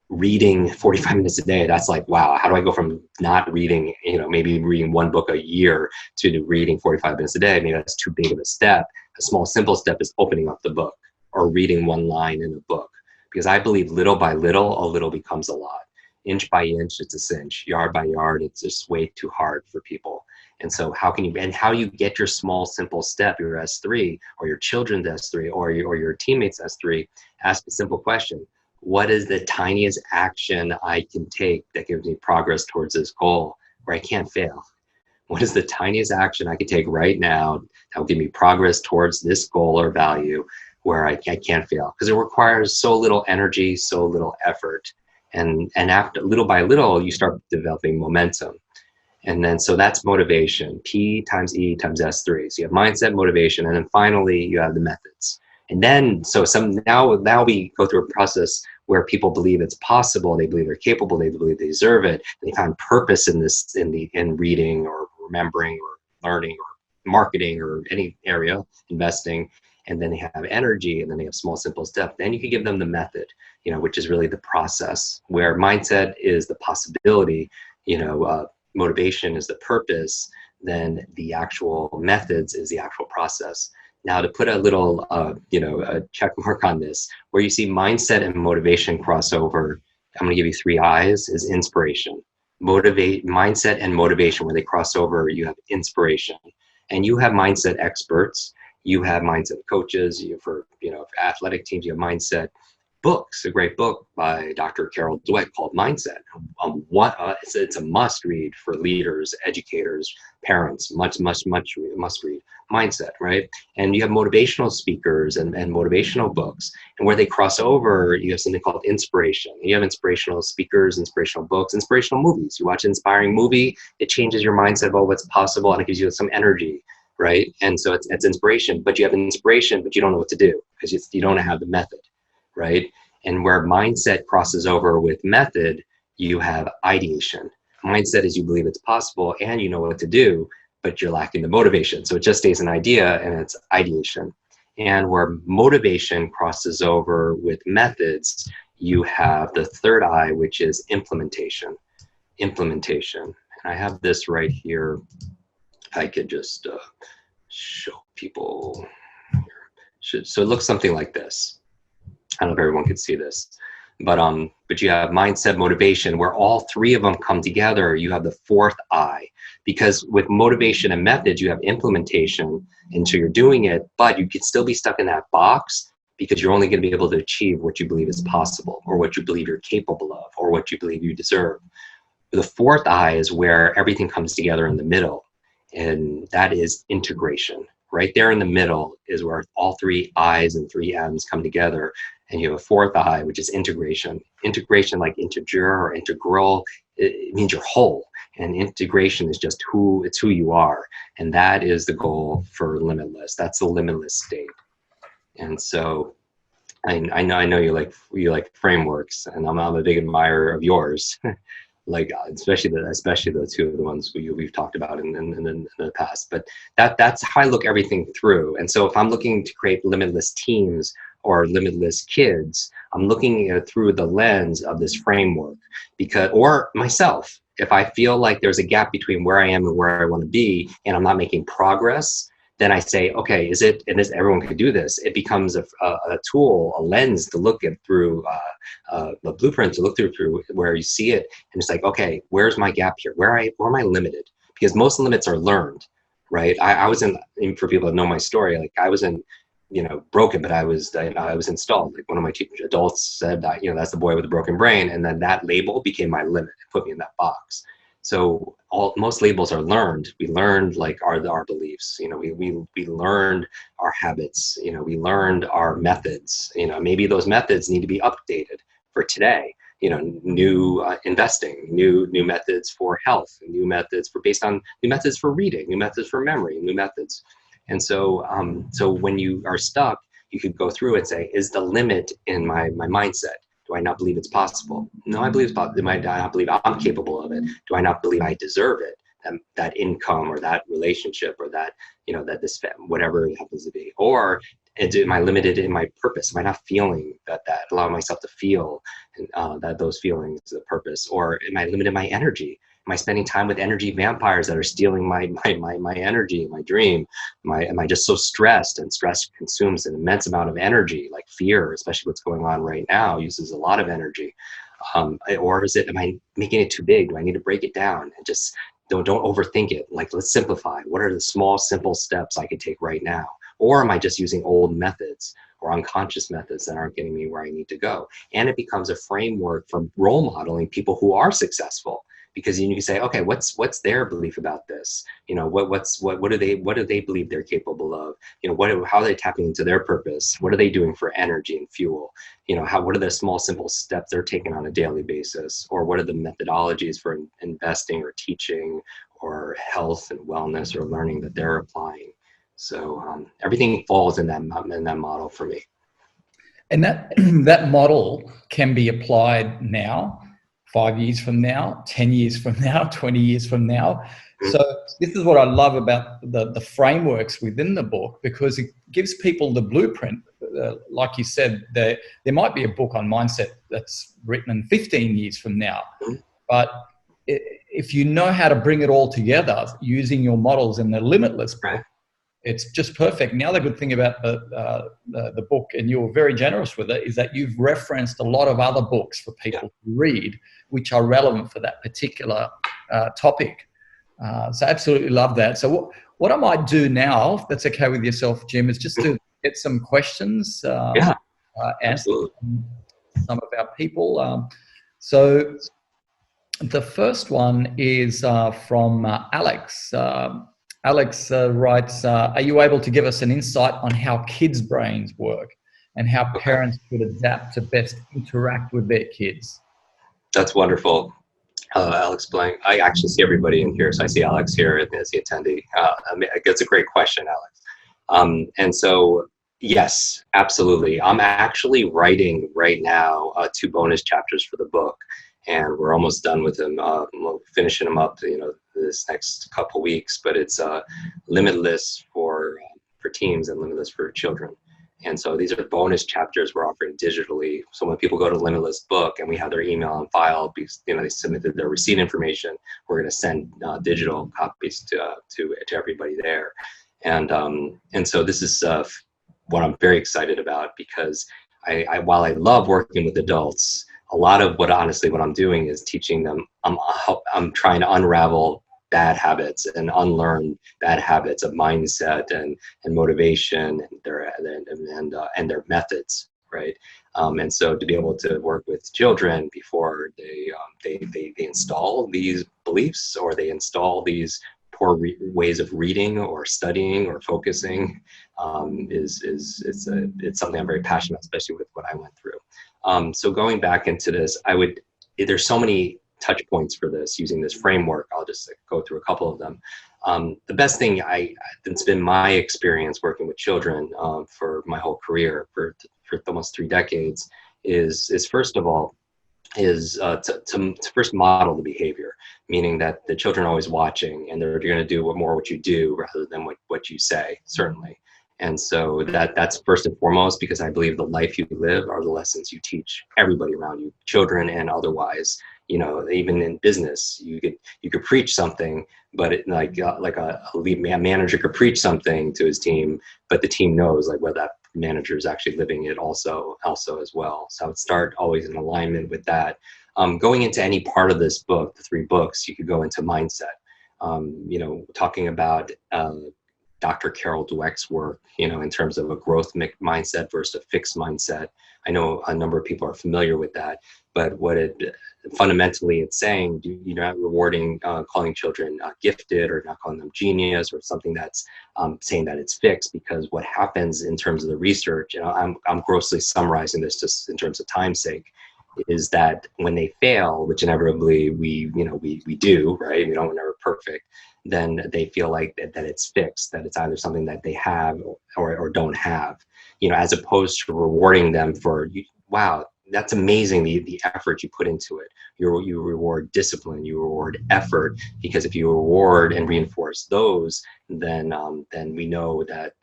reading 45 minutes a day. That's like, wow, how do I go from not reading, maybe reading one book a year to reading 45 minutes a day? Maybe that's too big of a step. A small, simple step is opening up the book or reading one line in a book. Because I believe little by little, a little becomes a lot. Inch by inch, it's a cinch. Yard by yard, it's just way too hard for people. And so how you get your small, simple step, your S3, or your children's S3, or your teammates' S3, ask a simple question. what is the tiniest action I can take that gives me progress towards this goal where I can't fail? What is the tiniest action I could take right now that will give me progress towards this goal or value where I can't fail? Because it requires so little energy, so little effort. And after little by little, you start developing momentum. And then, so that's motivation, P times E times S3. So you have mindset, motivation, and then finally you have the methods. And then, so now we go through a process where people believe it's possible, they believe they're capable, they believe they deserve it. They find purpose in this, in reading or remembering or learning or marketing or any area, investing. And then they have energy, and then they have small, simple steps. Then you can give them the method, which is really the process, where mindset is the possibility, motivation is the purpose, then the actual methods is the actual process. Now, to put a little, a check mark on this, where you see mindset and motivation cross over, I'm going to give you 3 I's, is inspiration. Mindset and motivation, where they cross over, you have inspiration. And you have mindset experts, you have mindset coaches, for athletic teams, you have mindset books. A great book by Dr. Carol Dweck called Mindset. It's a must read for leaders, educators, parents, must read. Mindset, right? And you have motivational speakers and motivational books. And where they cross over, you have something called inspiration. You have inspirational speakers, inspirational books, inspirational movies. You watch an inspiring movie, it changes your mindset about what's possible, and it gives you some energy, right? And so it's inspiration, but you have inspiration, but you don't know what to do because you don't have the method, right? And where mindset crosses over with method, you have ideation. Mindset is you believe it's possible and you know what to do, but you're lacking the motivation. So it just stays an idea, and it's ideation. And where motivation crosses over with methods, you have the 3rd I, which is implementation. Implementation. And I have this right here. I could just show people. So it looks something like this. I don't know if everyone could see this, but you have mindset, motivation, where all 3 of them come together. You have the 4th I, because with motivation and methods, you have implementation, and so you're doing it, but you could still be stuck in that box because you're only going to be able to achieve what you believe is possible, or what you believe you're capable of, or what you believe you deserve. The 4th I is where everything comes together in the middle, and that is integration. Right there in the middle is where all 3 I's and 3 M's come together. And you have a 4th I, which is integration. Integration, like integer or integral, it means you're whole. And integration is just who you are. And that is the goal for Limitless. That's the limitless state. And so I know you like frameworks, and I'm a big admirer of yours. Especially the 2 of the ones we've talked about in the past. But that's how I look everything through. And so if I'm looking to create limitless teams or limitless kids, I'm looking at it through the lens of this framework, or myself. If I feel like there's a gap between where I am and where I want to be, and I'm not making progress, then I say, okay, everyone can do this. It becomes a tool, a lens to look at through, a blueprint to look through where you see it. And it's like, okay, where's my gap here? Where am I limited? Because most limits are learned, right? I was for people that know my story, like I was broken, but I was installed. Like one of my adults said that, that's the boy with the broken brain. And then that label became my limit. It put me in that box. So most labels are learned. We learned our beliefs. We learned our habits. We learned our methods. Maybe those methods need to be updated for today. New investing, new methods for health, new methods for reading, new methods for memory, new methods. And so when you are stuck, you could go through and say, is the limit in my mindset? Do I not believe it's possible? No, I believe it's possible. Do I not believe I'm capable of it? Do I not believe I deserve it? That income or that relationship or that, whatever it happens to be. Or am I limited in my purpose? Am I not feeling that allow myself to feel that those feelings, the purpose? Or am I limited in my energy? Am I spending time with energy vampires that are stealing my energy, my dream? Am I just so stressed? And stress consumes an immense amount of energy, like fear, especially what's going on right now, uses a lot of energy. Or am I making it too big? Do I need to break it down and just don't overthink it? Like, let's simplify. What are the small, simple steps I could take right now? Or am I just using old methods or unconscious methods that aren't getting me where I need to go? And it becomes a framework for role modeling people who are successful, because you can say, okay, what's their belief about this? You know, what do they believe they're capable of? You know, how are they tapping into their purpose? What are they doing for energy and fuel? You know, what are the small, simple steps they're taking on a daily basis? Or what are the methodologies for investing or teaching or health and wellness or learning that they're applying? So everything falls in that model for me. And that that model can be applied now, 5 years from now, 10 years from now, 20 years from now. So this is what I love about the frameworks within the book, because it gives people the blueprint. Like you said, there might be a book on mindset that's written 15 years from now, but if you know how to bring it all together using your models in the Limitless book, it's just perfect. And the other good thing about the book, and you're very generous with it, is that you've referenced a lot of other books for people to read, which are relevant for that particular topic. So absolutely love that. So what I might do now, if that's okay with yourself, Jim, is just to get some questions answered from some of our people. So the first one is from Alex. Alex writes, are you able to give us an insight on how kids' brains work and how parents should adapt to best interact with their kids? That's wonderful. Alex Blank. I actually see everybody in here. So I see Alex here as the attendee. It's a great question, Alex. And so, yes, absolutely. I'm actually writing right now 2 bonus chapters for the book, and we're almost done with them. We'll finishing them up, this next couple weeks. But it's Limitless for teens and Limitless for children. And so these are bonus chapters we're offering digitally. So when people go to Limitless book and we have their email on file, because they submitted their receipt information, we're going to send digital copies to everybody there. And so this is what I'm very excited about, because while I love working with adults, a lot of what I'm doing is teaching them. I'm trying to unravel bad habits and unlearn bad habits of mindset and motivation and their methods, right? And so to be able to work with children before they install these beliefs, or they install these poor ways of reading or studying or focusing, it's something I'm very passionate about, especially with what I went through. So going back into this, there's so many touch points for this using this framework. I'll just go through a couple of them. The best thing it's been my experience working with children for my whole career for almost 3 decades is first of all to first model the behavior, meaning that the children are always watching, and they're going to do what you do rather than what you say, certainly. And so that's first and foremost, because I believe the life you live are the lessons you teach everybody around you, children and otherwise. Even in business, you could preach something, but like a manager could preach something to his team, but the team knows whether that manager is actually living it also as well. So I would start always in alignment with that. Going into any part of this book, the 3 books, you could go into mindset. Talking about Dr. Carol Dweck's work, in terms of a growth mindset versus a fixed mindset. I know a number of people are familiar with that, but fundamentally it's saying, you're not rewarding, calling children gifted, or not calling them genius, or something that's saying that it's fixed, because what happens in terms of the research, I'm grossly summarizing this just in terms of time's sake, is that when they fail, which inevitably we do, right? We're never perfect. Then they feel like that it's fixed, that it's either something that they have or don't have, as opposed to rewarding them for, wow, that's amazing, the effort you put into it. You reward discipline, you reward effort, because if you reward and reinforce those, then we know that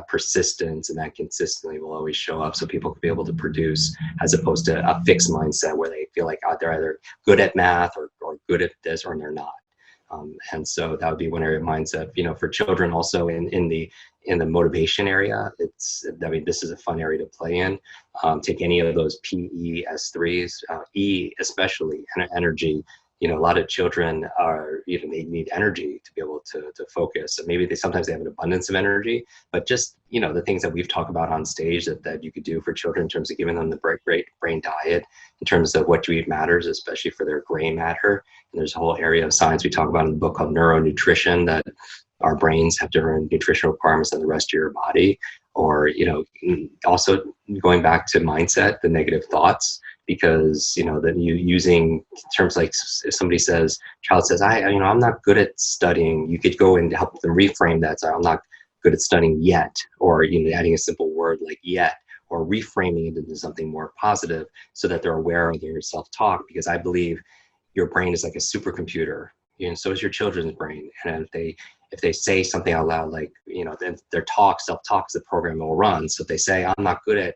persistence and that consistently will always show up, so people can be able to produce, as opposed to a fixed mindset where they feel like they're either good at math or good at this, or they're not. And so that would be one area of mindset. For children also in the motivation area, this is a fun area to play in. Take any of those PE S3s, E especially, energy. a lot of children are, they need energy to be able to focus. So maybe sometimes they have an abundance of energy, but just, the things that we've talked about on stage that you could do for children in terms of giving them the great brain diet, in terms of what to eat matters, especially for their gray matter. And there's a whole area of science we talk about in the book called neuronutrition, that our brains have different nutritional requirements than the rest of your body. Or, also going back to mindset, the negative thoughts, because, then you using terms like, if somebody says, child says, I'm not good at studying, you could go and help them reframe that. So I'm not good at studying yet, or, adding a simple word like yet, or reframing it into something more positive so that they're aware of their self-talk. Because I believe your brain is like a supercomputer, so is your children's brain. And if they say something out loud, like, then their self-talk is the program will run. So if they say, I'm not good at,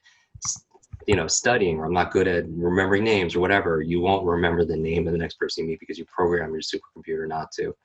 studying, or I'm not good at remembering names or whatever, you won't remember the name of the next person you meet because you program your supercomputer not to.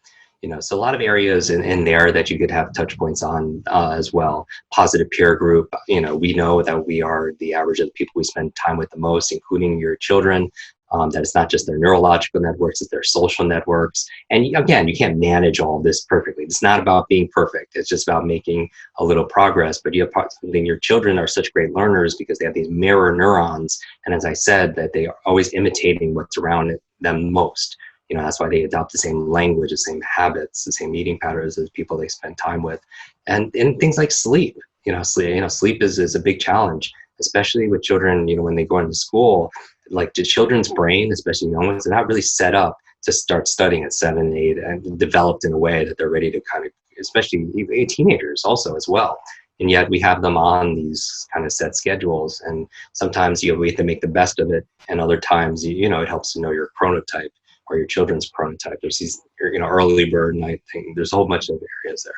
So a lot of areas in there that you could have touch points on as well. Positive peer group, we know that we are the average of the people we spend time with the most, including your children. That it's not just their neurological networks, it's their social networks. And again, you can't manage all of this perfectly. It's not about being perfect. It's just about making a little progress. But your children are such great learners because they have these mirror neurons. And as I said, that they are always imitating what's around them most. That's why they adopt the same language, the same habits, the same eating patterns as people they spend time with. And things like sleep, sleep is a big challenge, especially with children, when they go into school. Like the children's brain, especially young ones, they're not really set up to start studying at 7, 8, and developed in a way that they're ready to kind of, especially teenagers also as well. And yet we have them on these kind of set schedules. And sometimes we have to make the best of it. And other times, it helps to know your chronotype or your children's chronotype. There's these, early bird night thing. There's a whole bunch of areas there.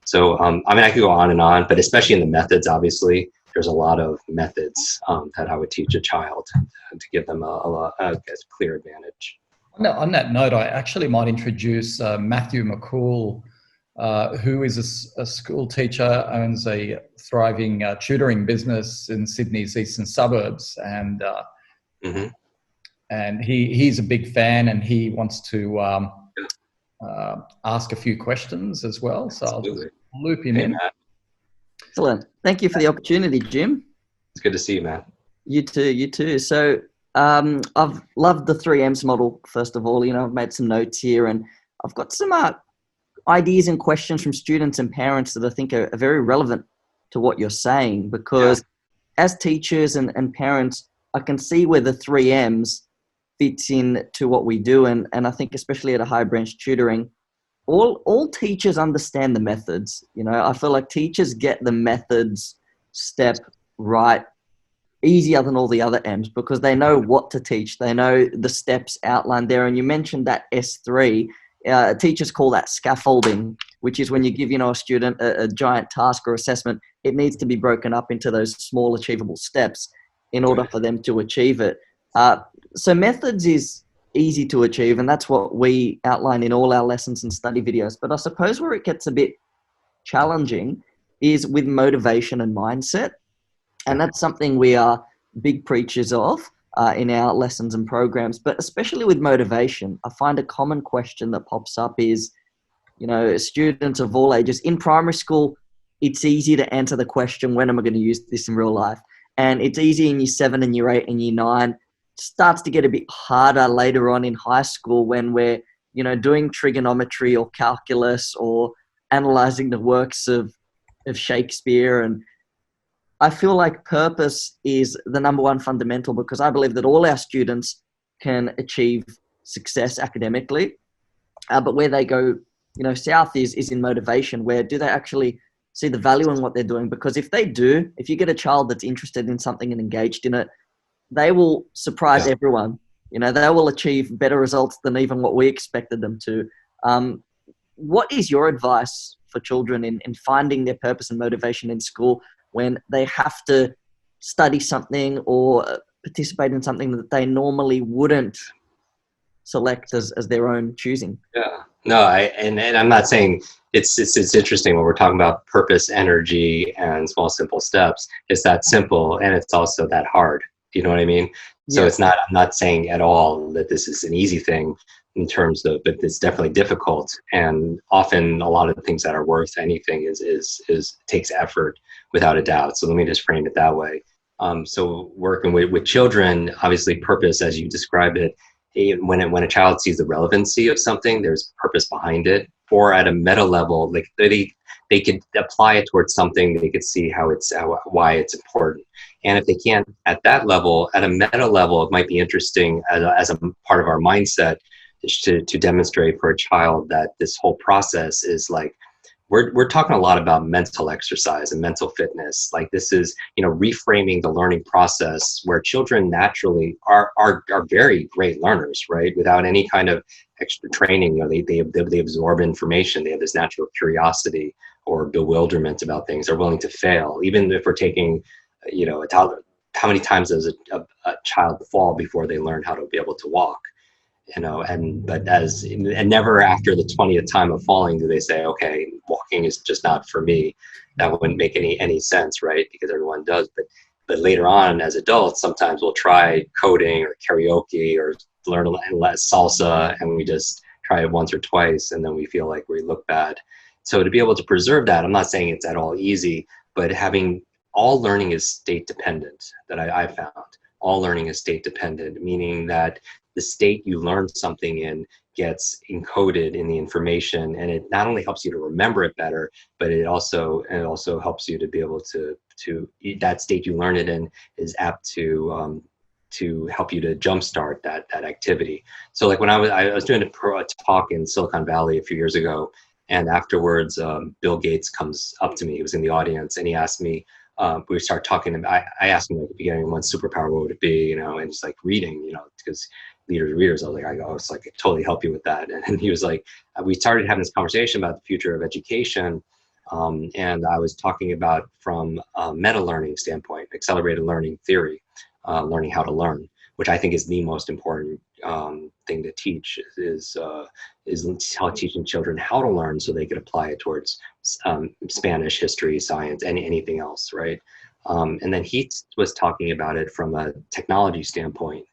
So, I could go on and on, but especially in the methods, obviously, there's a lot of methods that I would teach a child to give them a clear advantage. On that note, I actually might introduce Matthew McCool, who is a school teacher, owns a thriving tutoring business in Sydney's eastern suburbs, and and he's a big fan, and he wants to ask a few questions as well. So Absolutely. I'll loop him in. Matt. Excellent. Thank you for the opportunity, Jim. It's good to see you, Matt. You too. So I've loved the 3Ms model, first of all. I've made some notes here, and I've got some ideas and questions from students and parents that I think are very relevant to what you're saying, because as teachers and parents, I can see where the 3Ms fits in to what we do. And I think especially at a high branch tutoring, all teachers understand the methods. I feel like teachers get the methods step right easier than all the other M's, because they know what to teach. They know the steps outlined there. And you mentioned that S3, teachers call that scaffolding, which is when you give, a student a giant task or assessment, it needs to be broken up into those small achievable steps in order for them to achieve it. So methods is easy to achieve, and that's what we outline in all our lessons and study videos. But I suppose where it gets a bit challenging is with motivation and mindset. And that's something we are big preachers of in our lessons and programs. But especially with motivation, I find a common question that pops up is, students of all ages in primary school, it's easy to answer the question, when am I going to use this in real life? And it's easy in year 7 and year 8 and year 9. Starts to get a bit harder later on in high school when we're, doing trigonometry or calculus or analyzing the works of Shakespeare. And I feel like purpose is the number one fundamental, because I believe that all our students can achieve success academically. But where they go, south is in motivation. Where do they actually see the value in what they're doing? Because if you get a child that's interested in something and engaged in it, they will surprise everyone. They will achieve better results than even what we expected them to. What is your advice for children in finding their purpose and motivation in school when they have to study something or participate in something that they normally wouldn't select as their own choosing? Yeah. No, and I'm not saying it's interesting when we're talking about purpose, energy, and small, simple steps. It's that simple, and it's also that hard. You know what I mean? So it's not, I'm not saying at all that this is an easy thing in terms of, but it's definitely difficult. And often a lot of the things that are worth anything is takes effort without a doubt. So let me just frame it that way. So working with children, obviously purpose, as you described it, when a child sees the relevancy of something, there's purpose behind it. Or at a meta level, like they could apply it towards something, they could see why it's important. And if they can't at that level, at a meta level, it might be interesting as a part of our mindset to demonstrate for a child that this whole process is like, we're talking a lot about mental exercise and mental fitness. Like this is, reframing the learning process where children naturally are very great learners, right? Without any kind of extra training, they absorb information. They have this natural curiosity or bewilderment about things. They're willing to fail, even if we're taking, a toddler. How many times does a child fall before they learn how to be able to walk? And never after the 20th time of falling do they say, okay, walking is just not for me. That wouldn't make any sense, right? Because everyone does. But later on as adults, sometimes we'll try coding or karaoke or learn less salsa, and we just try it once or twice, and then we feel like we look bad. So to be able to preserve that, I'm not saying it's at all easy, but having all learning is state dependent, that I found. All learning is state dependent, meaning that the state you learn something in gets encoded in the information, and it not only helps you to remember it better, but it also helps you to be able to that state you learn it in is apt to help you to jumpstart that activity. So like when I was doing a talk in Silicon Valley a few years ago, and afterwards Bill Gates comes up to me. He was in the audience, and he asked me. We start talking. I asked him, like, if you get one superpower, what would it be? And it's like reading, because readers. I was like, it's like, I totally help you with that. And he was like, we started having this conversation about the future of education. And I was talking about from a meta learning standpoint, accelerated learning theory, learning how to learn, which I think is the most important thing to teach is teaching children how to learn so they could apply it towards Spanish, history, science, and anything else, right? And then he was talking about it from a technology standpoint.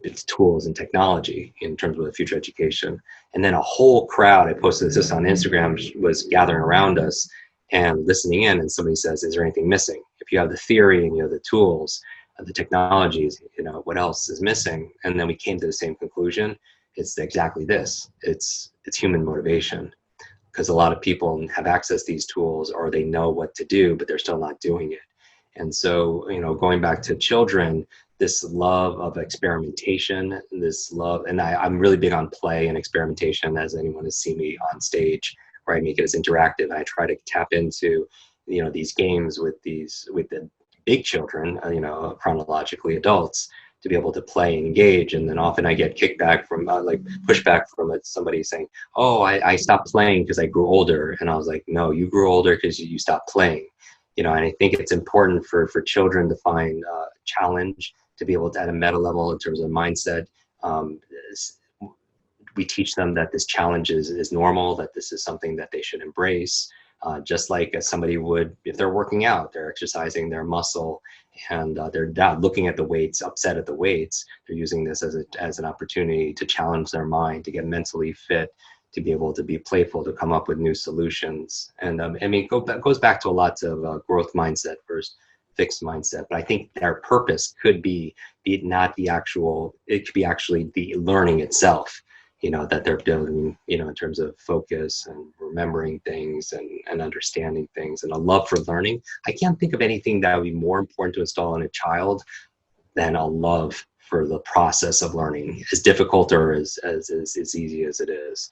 Its tools and technology in terms of the future education. And then a whole crowd, I posted this on Instagram, was gathering around us and listening in, and somebody says, is there anything missing? If you have the theory and you have the tools, the technologies, what else is missing? And then we came to the same conclusion. It's exactly this. It's human motivation, because a lot of people have access to these tools, or they know what to do, but they're still not doing it. And so, going back to children, this love of experimentation, this love, and I'm really big on play and experimentation, as anyone has seen me on stage, where I make it as interactive. I try to tap into, these games with the big children, chronologically adults, to be able to play and engage. And then often I get kickback from pushback from somebody saying, oh, I stopped playing because I grew older. And I was like, no, you grew older because you stopped playing. And I think it's important for children to find challenge, to be able to, at a meta level in terms of mindset, we teach them that this challenge is normal, that this is something that they should embrace, just like as somebody would if they're working out, they're exercising their muscle, and they're not looking at the weights, upset at the weights. They're using this as an opportunity to challenge their mind, to get mentally fit, to be able to be playful, to come up with new solutions. And it goes back to a lot of growth mindset versus fixed mindset. But I think their purpose could be not the actual, it could be actually the learning itself, that they're building, in terms of focus and remembering things and understanding things, and a love for learning. I can't think of anything that would be more important to install in a child than a love for the process of learning, as difficult or as easy as it is.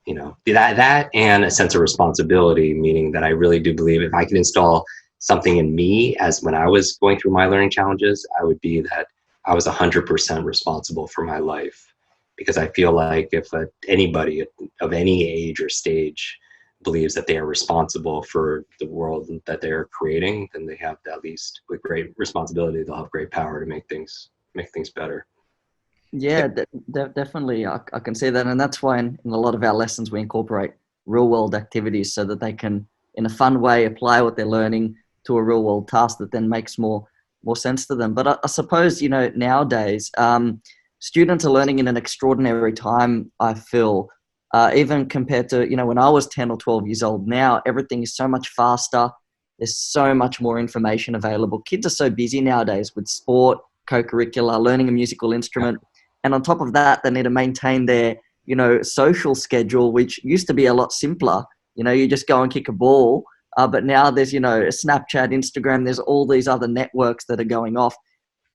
That and a sense of responsibility, meaning that I really do believe if I can install something in me, as when I was going through my learning challenges, I would be that I was 100% responsible for my life. Because I feel like if anybody of any age or stage believes that they are responsible for the world that they are creating, then they have, at least with great responsibility, they'll have great power to make things better. Yeah, definitely. I can see that. And that's why in a lot of our lessons, we incorporate real world activities so that they can, in a fun way, apply what they're learning to a real world task that then makes more more sense to them. But I suppose, you know, nowadays, students are learning in an extraordinary time, I feel, even compared to, you know, when I was 10 or 12 years old. Now, everything is so much faster. There's so much more information available. Kids are so busy nowadays with sport, co-curricular, learning a musical instrument. And on top of that, they need to maintain their, you know, social schedule, which used to be a lot simpler. You know, you just go and kick a ball. But now there's, you know, Snapchat, Instagram, there's all these other networks that are going off.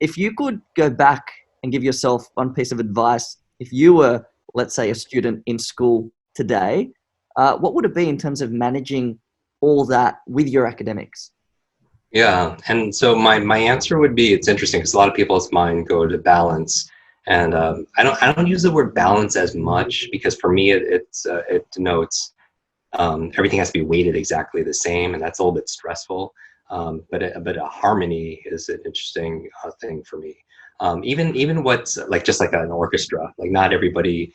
If you could go back and give yourself one piece of advice, if you were, let's say, a student in school today, what would it be in terms of managing all that with your academics? Yeah, and so my answer would be, it's interesting because a lot of people's mind go to balance, and I don't use the word balance as much, because for me it denotes everything has to be weighted exactly the same, and that's a little bit stressful. But a harmony is an interesting thing for me. Even what's like, just like an orchestra, like not everybody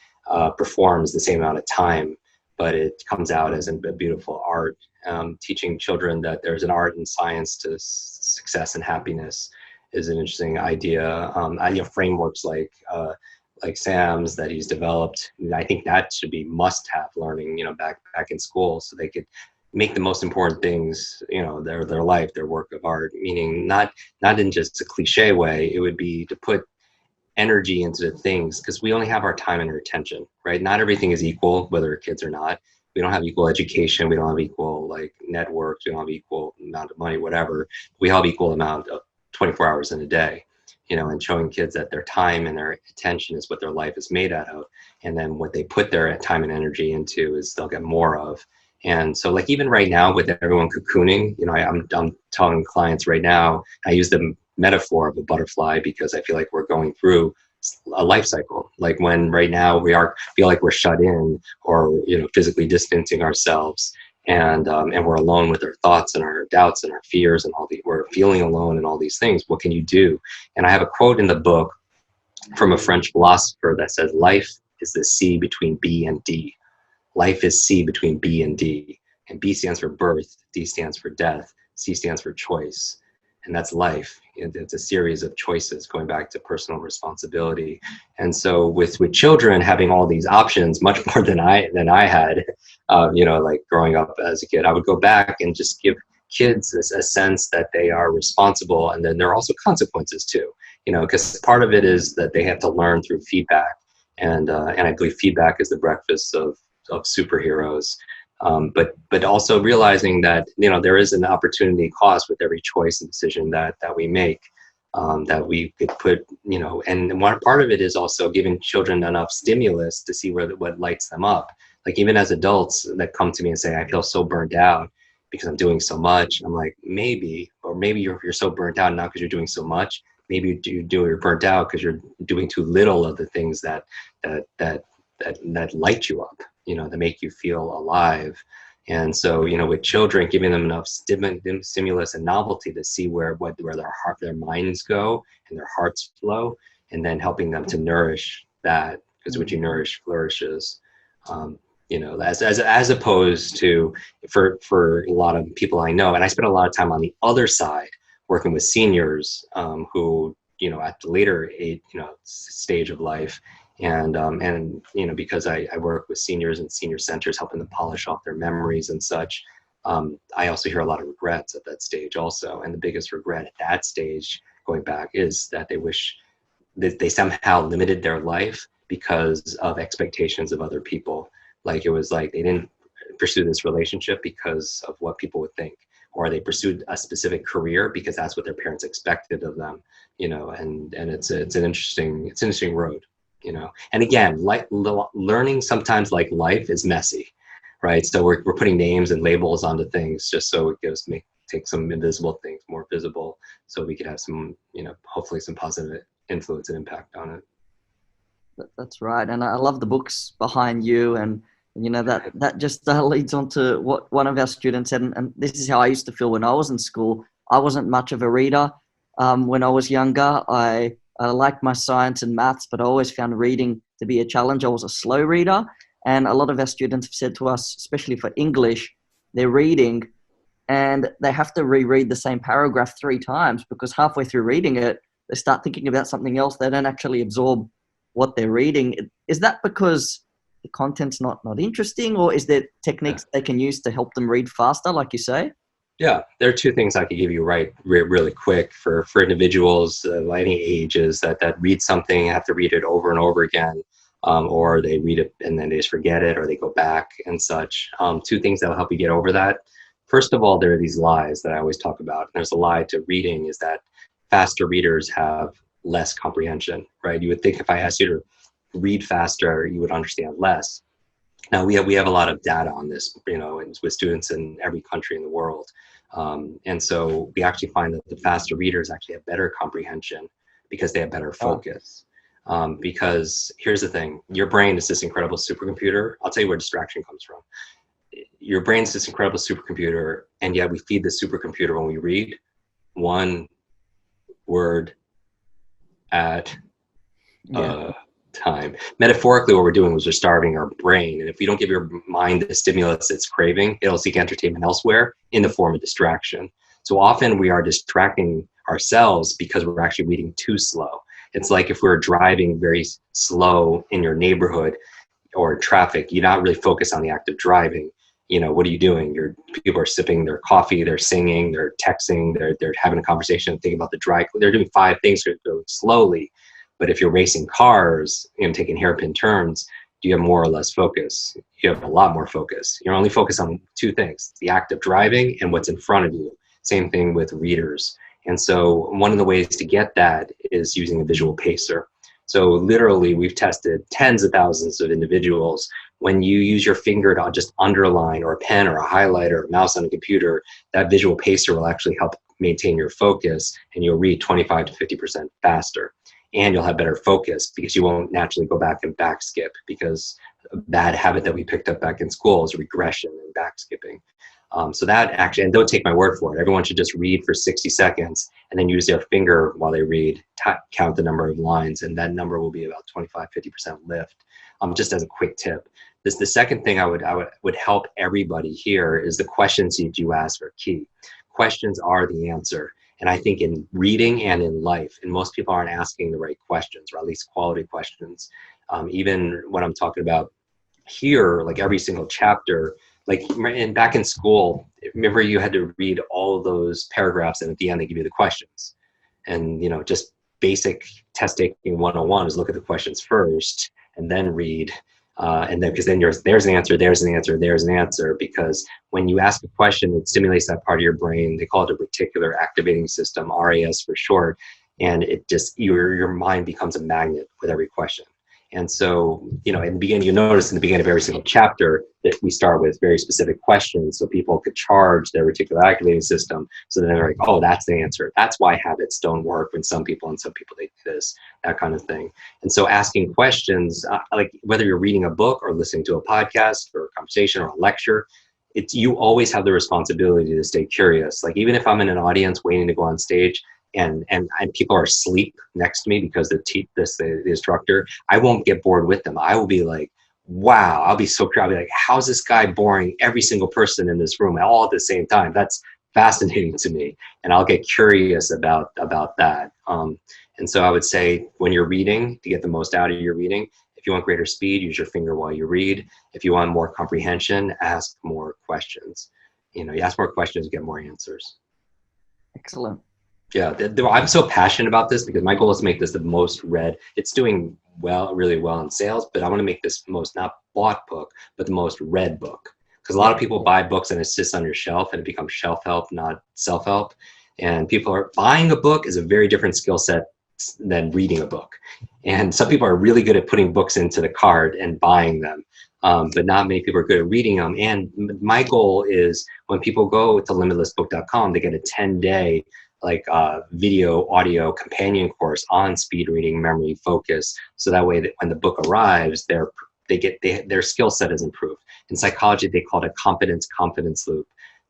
performs the same amount of time, but it comes out as a beautiful art. Teaching children that there's an art and science to success and happiness is an interesting idea. You know, frameworks like Sam's that he's developed, I think that should be must-have learning, you know, back in school, so they could make the most important things, you know, their life, their work of art. Meaning not in just a cliche way. It would be to put energy into the things, because we only have our time and our attention, right? Not everything is equal, whether we're kids or not. We don't have equal education. We don't have equal like networks. We don't have equal amount of money, whatever. We have equal amount of 24 hours in a day, you know, and showing kids that their time and their attention is what their life is made out of. And then what they put their time and energy into is they'll get more of. And so like even right now with everyone cocooning, you know, I'm telling clients right now, I use the metaphor of a butterfly because I feel like we're going through a life cycle. Like when right now feel like we're shut in, or, you know, physically distancing ourselves, and we're alone with our thoughts and our doubts and our fears and we're feeling alone and all these things. What can you do? And I have a quote in the book from a French philosopher that says, life is the C between B and D. Life is C between B and D. And B stands for birth, D stands for death, C stands for choice. And that's life. It's a series of choices, going back to personal responsibility. And so with children having all these options, much more than I had, you know, like growing up as a kid, I would go back and just give kids a sense that they are responsible, and then there are also consequences too, you know, because part of it is that they have to learn through feedback, and I believe feedback is the breakfast of superheroes. But also realizing that, you know, there is an opportunity cost with every choice and decision that we make, that we could put, you know, and one part of it is also giving children enough stimulus to see what lights them up. Like even as adults that come to me and say, I feel so burnt out because I'm doing so much. I'm like, maybe you're so burnt out not because you're doing so much. Maybe you're burnt out because you're doing too little of the things that light you up, you know, that make you feel alive. And so, you know, with children, giving them enough stimulus and novelty to see where their minds go and their hearts flow, and then helping them to nourish that, because what you nourish flourishes. You know, as opposed to for a lot of people I know, and I spent a lot of time on the other side working with seniors who, you know, at the later age, you know, stage of life. And you know, because I work with seniors and senior centers, helping them polish off their memories and such, I also hear a lot of regrets at that stage also. And the biggest regret at that stage, going back, is that they wish that they somehow limited their life because of expectations of other people. Like it was like they didn't pursue this relationship because of what people would think, or they pursued a specific career because that's what their parents expected of them, you know. And it's an interesting road. You know, and again, like learning sometimes, like life, is messy, right? So we're putting names and labels onto things just so it take some invisible things more visible, so we could have some, you know, hopefully some positive influence and impact on it. That's right, and I love the books behind you, and you know that just leads on to what one of our students said, and this is how I used to feel when I was in school. I wasn't much of a reader when I was younger. I liked my science and maths, but I always found reading to be a challenge. I was a slow reader, and a lot of our students have said to us, especially for English, their reading and they have to reread the same paragraph 3 times because halfway through reading it, they start thinking about something else. They don't actually absorb what they're reading. Is that because the content's not interesting, or is there techniques they can use to help them read faster, like you say? Yeah, there are two things I could give you really quick for individuals of any ages that read something, have to read it over and over again, or they read it and then they just forget it, or they go back and such. Two things that will help you get over that. First of all, there are these lies that I always talk about. There's a lie to reading is that faster readers have less comprehension, right? You would think if I asked you to read faster, you would understand less. Now we have a lot of data on this, and with students in every country in the world. And so we actually find that the faster readers actually have better comprehension because they have better focus. Because here's the thing, your brain is this incredible supercomputer. I'll tell you where distraction comes from. Your brain's this incredible supercomputer, and yet we feed the supercomputer when we read one word at time. Metaphorically, what we're doing is we're starving our brain, and if we don't give your mind the stimulus it's craving, it'll seek entertainment elsewhere in the form of distraction. So often we are distracting ourselves because we're actually reading too slow. It's like if we're driving very slow in your neighborhood or traffic, you're not really focused on the act of driving. What are you doing? People are sipping their coffee, they're singing, they're texting, they're having a conversation, thinking about the drive. They're doing 5 things going slowly. But if you're racing cars and taking hairpin turns, do you have more or less focus? You have a lot more focus. You're only focused on 2 things, the act of driving and what's in front of you. Same thing with readers. And so one of the ways to get that is using a visual pacer. So literally we've tested tens of thousands of individuals. When you use your finger to just underline, or a pen or a highlighter or a mouse on a computer, that visual pacer will actually help maintain your focus, and you'll read 25 to 50% faster. And you'll have better focus because you won't naturally go back and back skip, because a bad habit that we picked up back in school is regression and back skipping. So that actually, and don't take my word for it, everyone should just read for 60 seconds and then use their finger while they read, count the number of lines, and that number will be about 25-50% lift. Just as a quick tip. The second thing I would help everybody here is the questions that you ask are key. Questions are the answer. And I think in reading and in life, and most people aren't asking the right questions, or at least quality questions. Even when I'm talking about here, like every single chapter, back in school, remember you had to read all of those paragraphs, and at the end they give you the questions. And just basic test taking 101 is look at the questions first and then read. And then, because then there's an answer, there's an answer, there's an answer. Because when you ask a question, it stimulates that part of your brain. They call it a reticular activating system, RAS for short. And it just, your mind becomes a magnet with every question. And so, in the beginning, you notice in the beginning of every single chapter that we start with very specific questions so people could charge their reticular activating system. So then they're like, oh, that's the answer. That's why habits don't work when some people they do this, that kind of thing. And so asking questions, like whether you're reading a book or listening to a podcast or a conversation or a lecture, you always have the responsibility to stay curious. Like even if I'm in an audience waiting to go on stage, and people are asleep next to me because the instructor, I won't get bored with them. I will be like, wow, I'll be so curious. I'll be like, how's this guy boring every single person in this room all at the same time? That's fascinating to me. And I'll get curious about that. And so I would say when you're reading, to get the most out of your reading, if you want greater speed, use your finger while you read. If you want more comprehension, ask more questions. You ask more questions, you get more answers. Excellent. Yeah, I'm so passionate about this because my goal is to make this the most read. It's doing really well in sales, but I want to make this most not bought book, but the most read book. Because a lot of people buy books and it sits on your shelf and it becomes shelf help, not self-help. And people are buying a book is a very different skill set than reading a book. And some people are really good at putting books into the cart and buying them. But not many people are good at reading them. And my goal is when people go to limitlessbook.com, they get a 10-day video, audio companion course on speed reading, memory, focus. So that way that when the book arrives, their skill set is improved. In psychology, they call it a competence-confidence loop.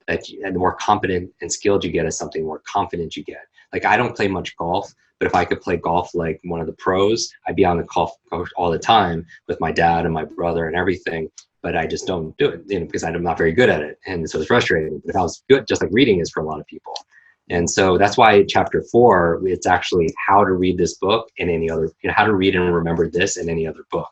And the more competent and skilled you get at something, the more confident you get. Like I don't play much golf, But if I could play golf like one of the pros, I'd be on the golf course all the time with my dad and my brother and everything. But I just don't do it, because I'm not very good at it. And so it's frustrating. But if I was good, just like reading is for a lot of people. And so that's why chapter 4, it's actually how to read this book and any other, how to read and remember this in any other book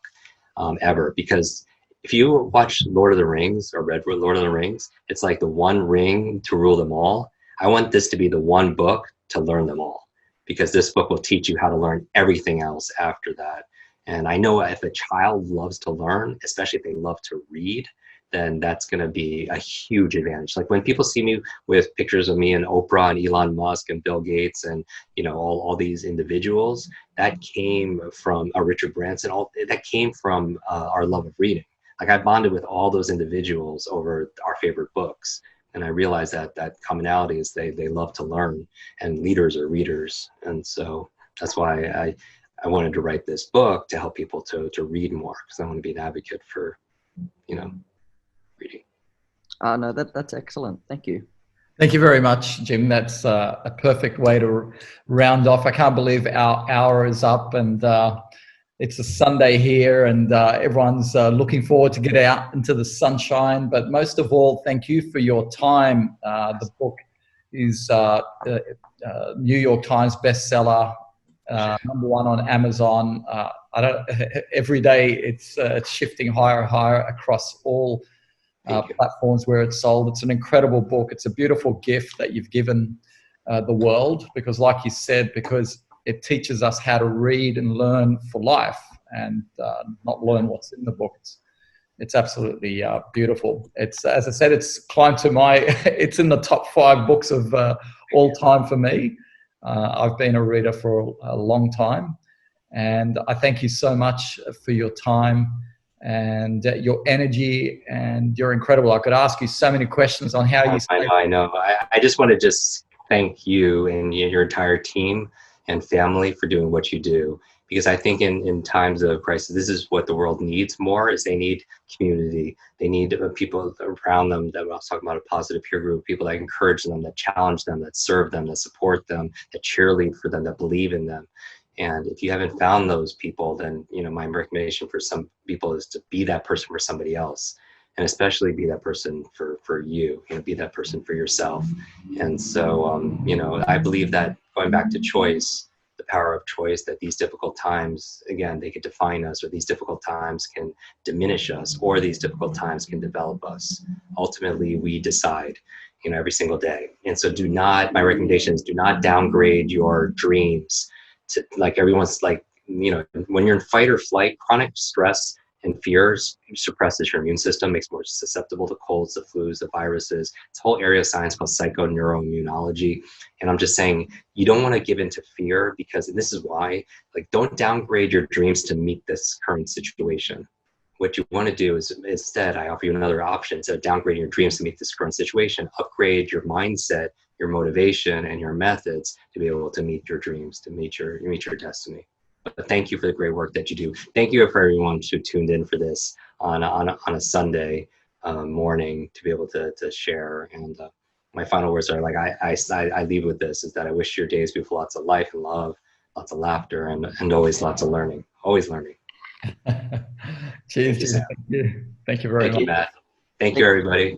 ever. Because if you watch Lord of the Rings or read Lord of the Rings, it's like the one ring to rule them all. I want this to be the one book to learn them all, because this book will teach you how to learn everything else after that. And I know if a child loves to learn, especially if they love to read, then that's going to be a huge advantage. Like when people see me with pictures of me and Oprah and Elon Musk and Bill Gates and, all these individuals, that came from Richard Branson, that came from our love of reading. Like I bonded with all those individuals over our favorite books. And I realized that commonality is they love to learn, and leaders are readers. And so that's why I wanted to write this book, to help people to read more, because I want to be an advocate for, reading. No, that's excellent. Thank you. Thank you very much, Jim. That's a perfect way to round off. I can't believe our hour is up, and it's a Sunday here, and everyone's looking forward to get out into the sunshine. But most of all, thank you for your time. The book is New York Times bestseller, #1 on Amazon. Every day it's shifting higher and higher across all platforms where it's sold. It's an incredible book. It's a beautiful gift that you've given the world, because like you said, because it teaches us how to read and learn for life, and not learn what's in the book. It's absolutely beautiful. It's, as I said, it's climbed to it's in the top 5 books of all time for me. I've been a reader for a long time, and I thank you so much for your time and your energy, and you're incredible. I could ask you so many questions on how you stay. I know. I just want to just thank you and your entire team and family for doing what you do, because I think in times of crisis, this is what the world needs more. Is they need community. They need people around them that I was talking about, a positive peer group, people that encourage them, that challenge them, that serve them, that support them, that cheerlead for them, that believe in them. And if you haven't found those people, then my recommendation for some people is to be that person for somebody else, and especially be that person for you. Be that person for yourself. And so I believe that, going back to choice, the power of choice, that these difficult times, again, they could define us, or these difficult times can diminish us, or these difficult times can develop us. Ultimately, we decide, every single day. And so my recommendation is, do not downgrade your dreams to, like everyone's like, when you're in fight or flight, chronic stress and fears suppresses your immune system, makes more susceptible to colds, the flus, the viruses. It's a whole area of science called psychoneuroimmunology. And I'm just saying, you don't want to give into fear, because, and this is why, don't downgrade your dreams to meet this current situation. What you want to do is, instead, I offer you another option. Instead of downgrading your dreams to meet this current situation, upgrade your mindset, your motivation, and your methods to be able to meet your dreams, to meet your destiny. But thank you for the great work that you do. Thank you for everyone who tuned in for this on a Sunday morning, to be able to share. And my final words are, I leave with this, is that I wish your days be full of lots of life and love, lots of laughter, and always lots of learning. Always learning. Cheers. Thank you very much. Thank you, Matt. Thank you, everybody.